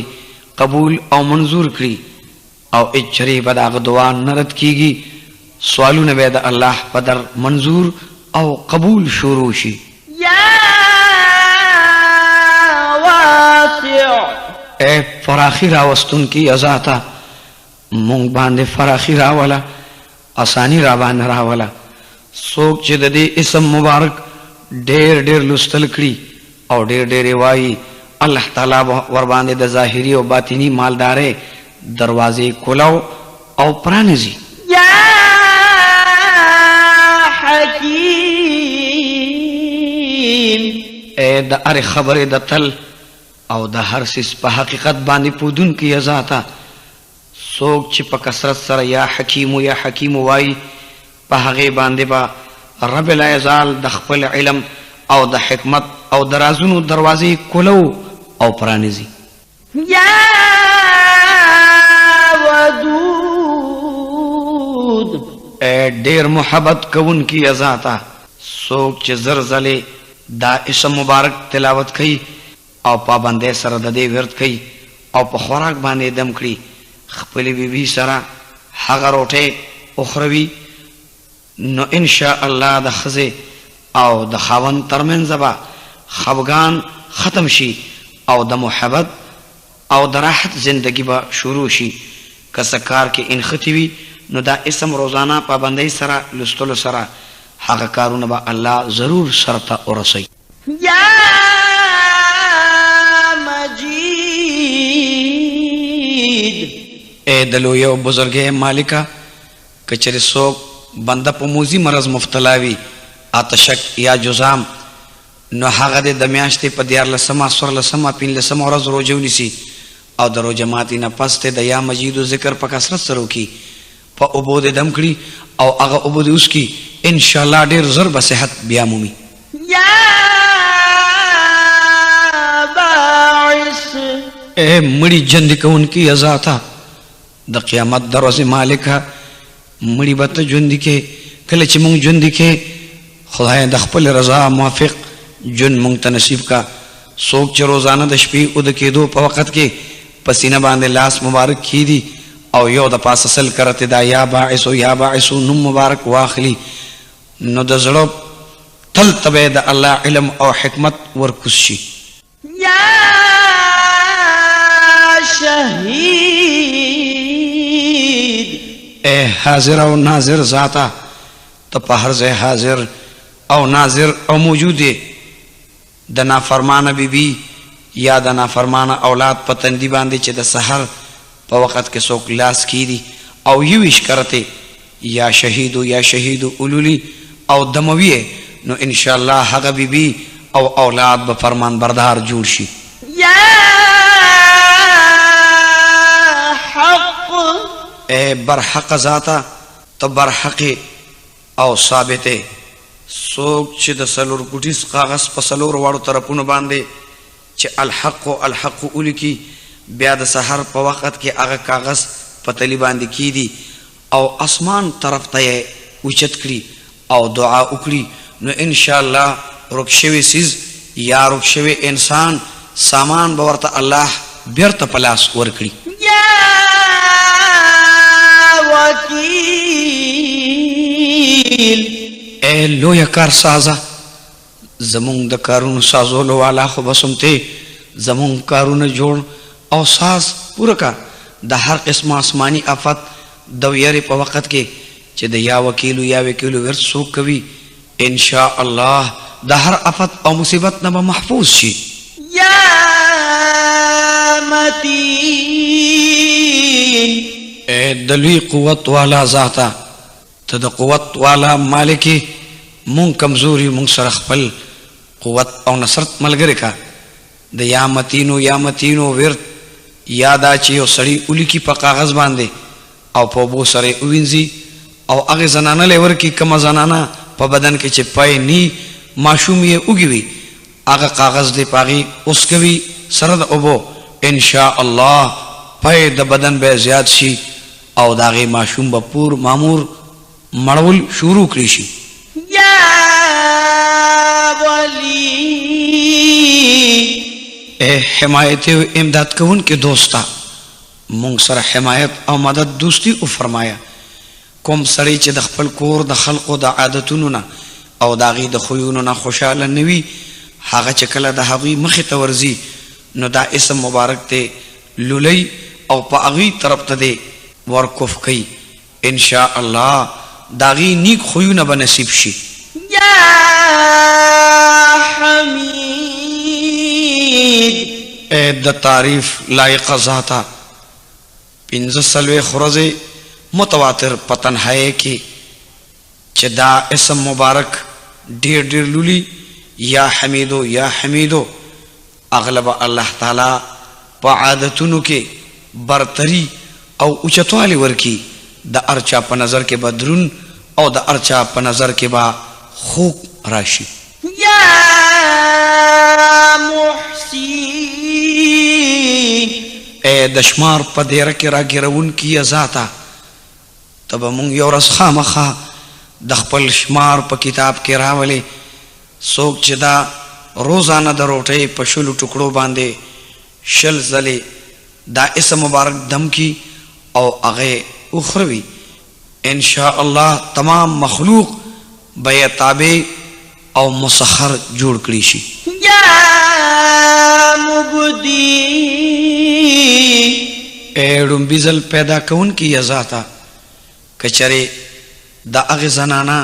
قبول او منظور کړي او اجری به دغه دعا نرد کیږي سوالونه به د الله په در منظور او قبول شروع شي. یا واسع اے فراخی راوستون کی ذاتا مونږ باندې فراخی راولا اسانی را باندې راولا څوک چې د دې اسم مبارک ډېر لستل کړي او ډېر وایي الله تعالی ور باندې د ظاهری او باطینی مالدارې دروازې کولاو او پرانیزي. یا حکیم اے د هر خبرې د تل او د هر سیس په حقیقت باندې پودون کی ذاتا څوک چې په کثرت سره یا حکیم وایي په هغه باندې با رب العزال د خپل علم او د حکمت او درازونو دروازې کولو او پرانیزي. یا ودود اے ډیر محبت کوون کی ذاتا څوک چې زرزله دا اسم مبارک تلاوت کوي او پابندې سره د دې ورت کوي او په خوراک باندې دم کړي خپل بیبي سره هغه روټه اخروی نو ان شاء الله د خزه او د خاون ترمن زبا خفغان ختم شي او د محبت او د راحت زندگی با شروع شي. کسکار کې انختوي نو دا اسم روزانه پابندۍ سره لستلو سره هغه کارونه به الله ضرور سرته ورسي. یا مجید اے دلو یو بزرګه مالکا کچر سوک بنده په موزی مرض مبتلا وي آتشک یا جزام نو هغه د میاشتې په 14 14 15 ورځ روزه ونیسي او د روزه ماتي نه پس ته د یا مجید ذکر په کثرت سره وکي په اوبو د دم کړي او هغه اوبو د اوس کی ان شاء الله ډیر زر به صحت بیا مومي یا باعث اے مړي جند کون کی ازاتا د قیامت دروازه مالکه مړي به ته ژوند کې کله چې مونږ ژوند کې خدای د خپل رضا موافق جن مونږ ته نصیب کا څوک چې روزانه د شپې او د کېدو په وخت کې پسینه باندې لاس مبارک کیدی او یو د پاس اصل کرته دا یا باعث نو مبارک واخلی نو د زړه تل تبه د الله علم او حکمت ورکوشي یا شهید اے حاضر او ناظر ذاتا ته په هر ځای حاضر او ناظر او موجود د نافرمانه بیبي یا د نافرمانه اولاد په تندي باندې چې د سحر په وخت کې څوک لاس کیدی او یو اشکرته یا شهید اولولی او دموی نو ان شاء الله هغه بیبي او اولاد به فرمان بردار جوړ شي یا حق اے برحق ذاتا ته برحق او ثابته څوک چې د سلور ګټیس کاغذ په سلور واړو طرفونو باندې چې الحق اولکی بیا د سحر په وخت کې هغه کاغذ په تلی باندې کیدی او اسمان طرف ته اوچت کړي او دعا وکړي نو ان شاء الله رکشوي سیز یا رکشوي انسان سامان به ورته الله بیرته پلاس ورکړي یا وکیل اے لویا کار سازا زمون د کارونو سازولو والا خو بسمته زمون کارونه جوړ او ساز پوره کا د هر قسم آسمانی آفت د ویری په وخت کې چې د یا وکیلو ورڅ سو کوي ان شاء الله د هر آفت او مصیبت نه محفوظ شي یا متین اے دلوی قوت والا ذاتا ته د قوت والا مالکی مون کمزوری مون سره خپل قوت او نصرت ملګری کا د یا متینو ورت یادا چې یو سړی اولی کی په کاغذ باندې او په بو سره وینځي او هغه زنانه لور کی کما زنانه په بدن کې چې پای نی ماشوم یې اوګوي هغه کاغذ دی پاغي اوس کوي سره د اوبو ان شاء الله پای د بدن به زیات شي او داغه ماشوم به پور مامور مړول شروع کړی شي یا ولی اے حمایت و امداد کون کے دوستا مونږ سره حمایت او مدد دوستی او فرمایا کوم سړی چې د خپل کور د خلقو د عادتونو نه او داغي د خویونو نه خوشاله نوي هغه چې کله د هغوی مخې ته ورځي نو دا اسم مبارک ته لولی او په هغوی طرف ته دی ورکوف کوي ان شاء الله داغي نیک خویونه به نصیب شي یا حمید اے د تعریف لایق ذاتا 15 خرزه متواتر پتنهای کی چې دا اسم مبارک ډیر لولي یا حمیدو اغلب الله تعالی په عادتونو کې برتری او اوچتوالی ورکی د ارچا په نظر کې بدرون او د ارچا په نظر کې با خوب راشي یا محسین اے دشمار په دیره کې راګرون کی ذاتا تب مونږ یو ورځ خامخا د خپل شمار په کتاب کې راولې څوک چې دا روزانه د روټۍ په شلو ټکړو باندې شل ځلې دا اسم مبارک دم کی او هغه اخروی ان شاء الله تمام مخلوق به تابع او مسخر جوړ کړی شي یا مبدی اېړم بيزل پیدا کون کی ذاتا کچره دا هغه زنانا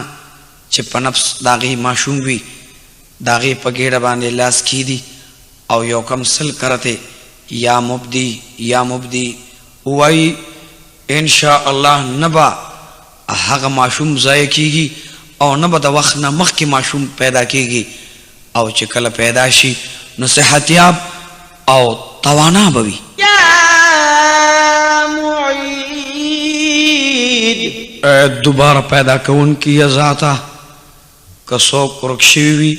چې په نفس داغي معشوم وي داغي په ګډه باندې لاس کیدی او یو کم سل کرته یا مبدی وای ان شاء الله نبا هغه ماشوم ضایع کیږي او نه به د وخت نه مخکې ماشوم پیدا کیږي او چې کله پیدا شي نو صحتیاب او توانا به وي. یا معید دوباره پیدا کوونکی یا ذاته که څوک ورک شوي وي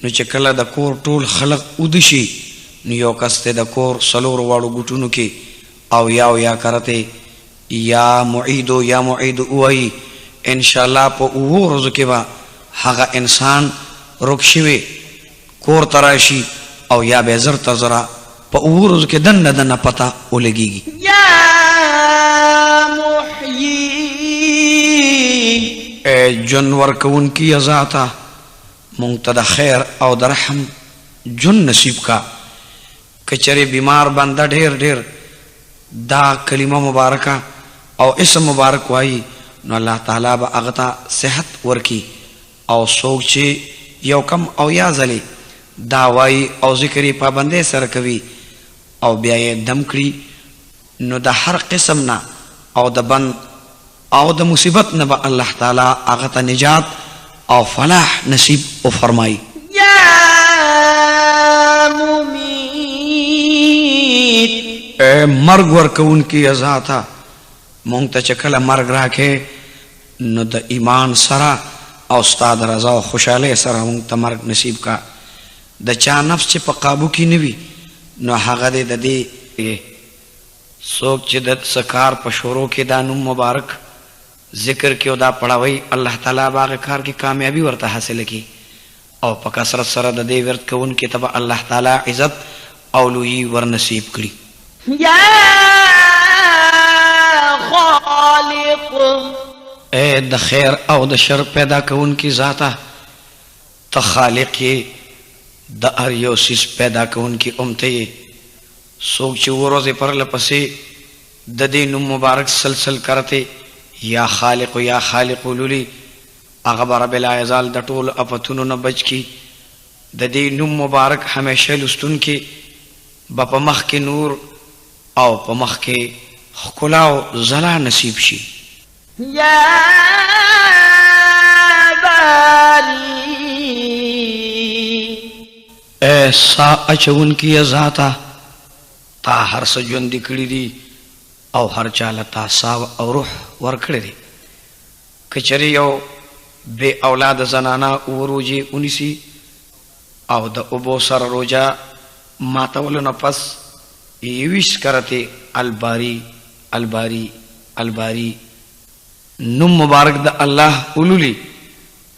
نو چې کله د کور ټول خلق اوده شي نو یو کس دی د کور څلور واړو ګوټونو کې او یا کرته یا معیدو ووایي انشاءالله په اوو ورځو کې به هغه انسان ورک شوی کور ته راشي او یا به زر ته زره په اوو ورځو کې دنه پته ولګېږي. یا محیی جون ورکوونکي یا ذاته مونږ ته د خیر او د رحم جون نصیب کا. که چېرې بیمار بنده ډېر دا کلمه مبارکه او اسم مبارک وایي نو الله تعالی به هغه ته صحت ورکي او څوک چې یو کم او یا ځلې دا وایي او ذکر یې پابندۍ سره کوي او بیا یې دم کړي نو د هر قسم نه او د بند او د مصیبت نه به الله تعالی هغه ته نجات او فلاح نصیب او فرمایي. یا ممید مرګ ورکوونکي یا ذاته مونږ ته چې کله مرګ راکې نو د ایمان سره او ستا د رضا او خوشحالۍ سره مونږ ته مرګ نصیب کا. د چا نفس چې په قابو کې نه وي نو هغه دی د دې څوک چې د سکار په شروع کې دا نوم مبارک ذکر کې او دا پړاوی الله تعالی به هغه کار کې کامیابي ورته حاصله کړي او په کثرت سره د دې ورد کوونکي ته به الله تعالی عزت او لویي ورنصیب کړي. یا خالق د خیر او د شر پیدا کوونکي ذاته ته خالق یې د هر یو څیز پیدا کوونکي ته یې څوک چې ورځې پرله پسې د دې نوم مبارک سلسل کرته یا خالق یا خالق لولي هغه به رب العزال د ټولو افتونو نه بچ کړي. د دې نوم مبارک همیشه لوستونکي به په مخ کې نور او په مخ کې ښکلا او ځلا نصیب شي. یا باری سا اچونکي یا ذاته تا هر څه ژوندي کړي دي او هر چاله تا سا او روح ورکړی دی. که چېرې یو بې اولاد زنانه وروجې ونیسي او د اوبو سره روجه ماتولو نه پس 21 کرته الباری الباری الباری نوم مبارک د الله اولولي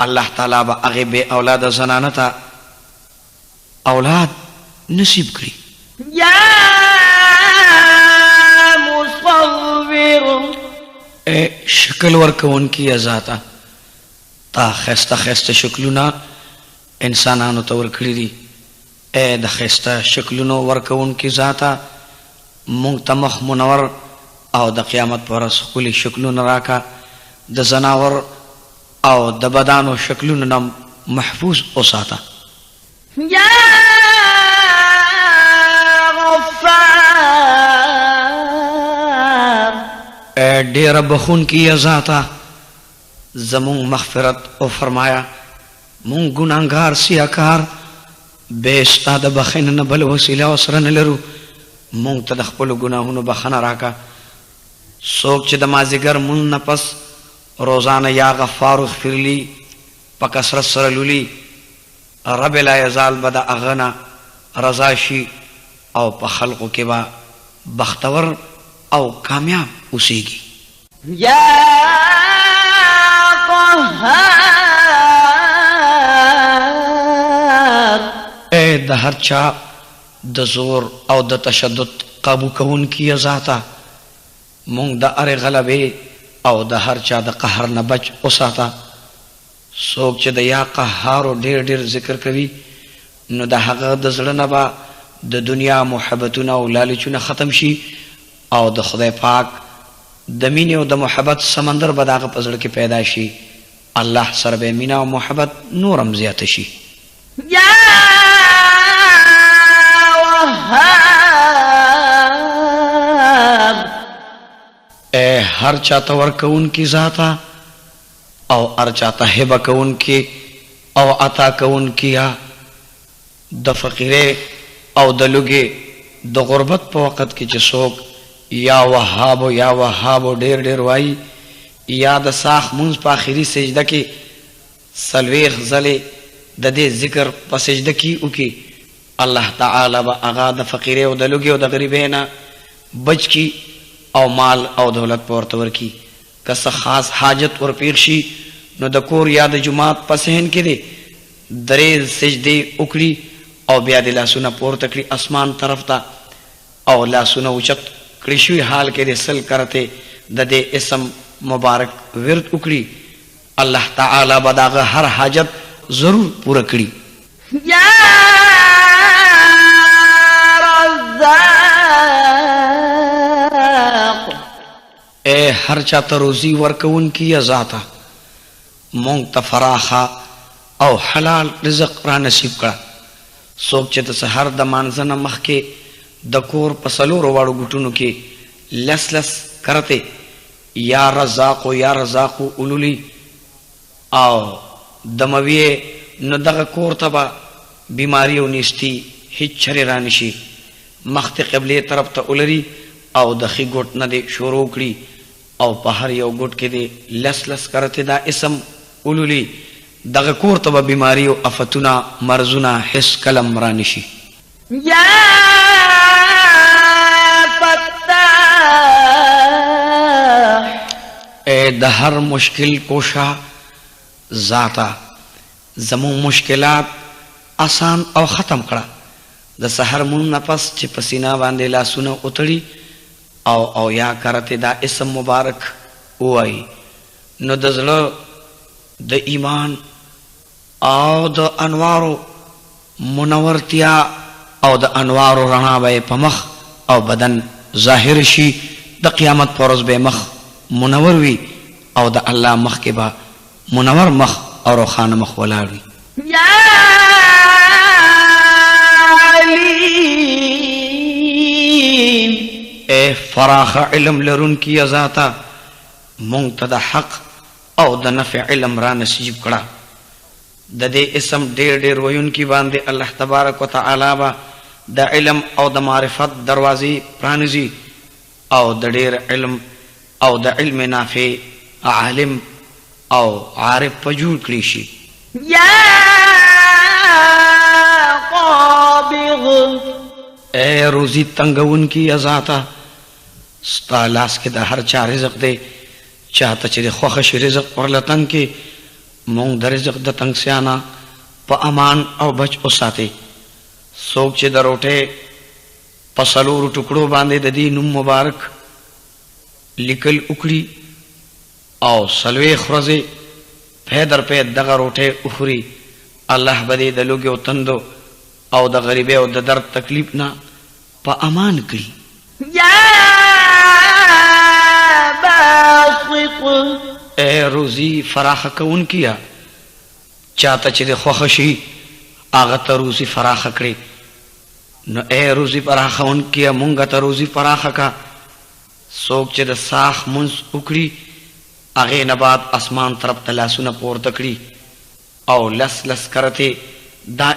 الله تعالی به هغې بې اولاد زنانه ته اولاد نصیب کړي. یا مصور شکل ورکوونکي یا ذاته تا ښایسته ښایسته شکلونه انسانانو ته ورکړي دي. د ښایسته شکلونو ورکوونکي ذاته مونږ ته مخ منور او د قیامت په ورځ ښکلي شکلونه راکه. د زناور او د بدانو شکلونو نه محفوظ وساته. یا غفار ډیره بخونکي یا ذاته زمونږ مغفرت او فرمایا مونږ ګناهګار سیاکار بې ستا د بخښنې نه بل وسیله ورسره نه لرو. مونږ ته د خپلو ګناهونو بخښنه راکه. څوک چې د مازدیګر مونځ نه پس روزانه یا غفار اغفر لی په کثرت سره لولي رب العزال به د هغه نه رضا شي او په خلقو کې به بختور او کامیاب اوسیږي. یا قهار د هر چا د زور او د تشدد قابو کوونکي ذاته مونږ د هرې غلبې او د هر چا د قهر نه بچ وساته. څوک چې د یا قهارو ډېر ذکر کوي نو د هغه د زړه نه به د دنیا محبتونه او لالچونه ختم شي او د خدای پاک د مینې او د محبت سمندر به د هغه په زړه کې پیدا شي. الله سره به مینه او محبت نورم زیاته شي. یا وهاب هر چاته ورکوونکي ذاته او ارچاته هبه کون کی او عطا کون کیا د فقیره او د لوګي د غربت په وخت کې چې څوک یا وهاب ډیر ډیر وای یا د ساخ منځ په اخري سجده کې سلويخ زله د دې ذکر په سجده کې وکي الله تعالی با اغا د فقیره او د لوګي او د غریبینا بچ کی او مال او دولت پورته ورکی کس خاص حاجت ور پیر شي نو د کور یا د جماعت په صحن کې دي درې سجدي وکړي او بیا د لاسونه پورته کړي اسمان طرف ته او لاسونه اوچت کړي شوی حال کې رسل کرتے د دې اسم مبارک ورد وکړي الله تعالی بداغه هر حاجت ضرور پوره کړي یا رزاق اے هر چاته روزي ورکون کی ذاتا مونږ ته فراخه او حلال رزق را نصیب کړه څوک چې د سحر د مانځنه مخکې د کور په څلورو واړو ګوټونو کې لس لس کرتے یا رزاق اولولی او دمویه نو دغه کور ته به بیماری او نیستی هیڅ چرې را نشي مخ ته قبلې طرف ته اولري او د ښي ګوټ نه دې شروع کړي او په هر یو ګوټ کې دې لس لس کرتے دا اسم اولولی دغه کور ته به بیماری او افتونه مرزونه حس کلم را نشي یا فتاح اے د هر مشکل کوشا ذاتا زمو مشکلات آسان او ختم کړه د سحر مون نفس چې پسینا باندې لاسونه اتړي او یا کرته دا اسم مبارک وای نو د زړه د ایمان او د انوارو منورتیا او د انوارو رڼا به په مخ او بدن ظاهر شي د قیامت پر ورځ به مخ منور وي او د الله مخ کې به منور مخ او روخانه مخ ولاړ وي یا علیم اے فراخ علم لرون کی ذاتا مونږ ته د حق او د نفع علم را نصیب کړه د دې اسم ډېر ډېر ویون کی باندې الله تبارک وتعالى با د علم او د معرفت دروازې پرانیزي او د ډېر علم او د علم نافع عالم او عارف په جوړ کړي شي یا قابض اے روزی تنگون کی ذاتا ستا لاس کې د هر چا رزق دی چاته چې د خوښه شي رزق ورلتن کې مونږ د رزق د تنگ سیانا په امان او بچ وساتي څوک چې د روټې په څلورو ټکړو باندې د دې نوم مبارک لیکل وکړي او څلوېښت ورځې پی در پی دغه روټې وخوري الله به دې د لوږې او تندو او د غریبۍ او د درد تکلیف نه په امان کړي یا باسط اے روزی فراخ کون کیا چاہتا چه دے خوخ شي آغا تا روزی فراخ کړي نو اے روزی فراخ کون کیا مونگا تا روزی فراخ کا سوک چه دے ساخ منز اکڑی آغی نباد اسمان طرف تلاسو نا پور تکڑی او لس لس کرتے دا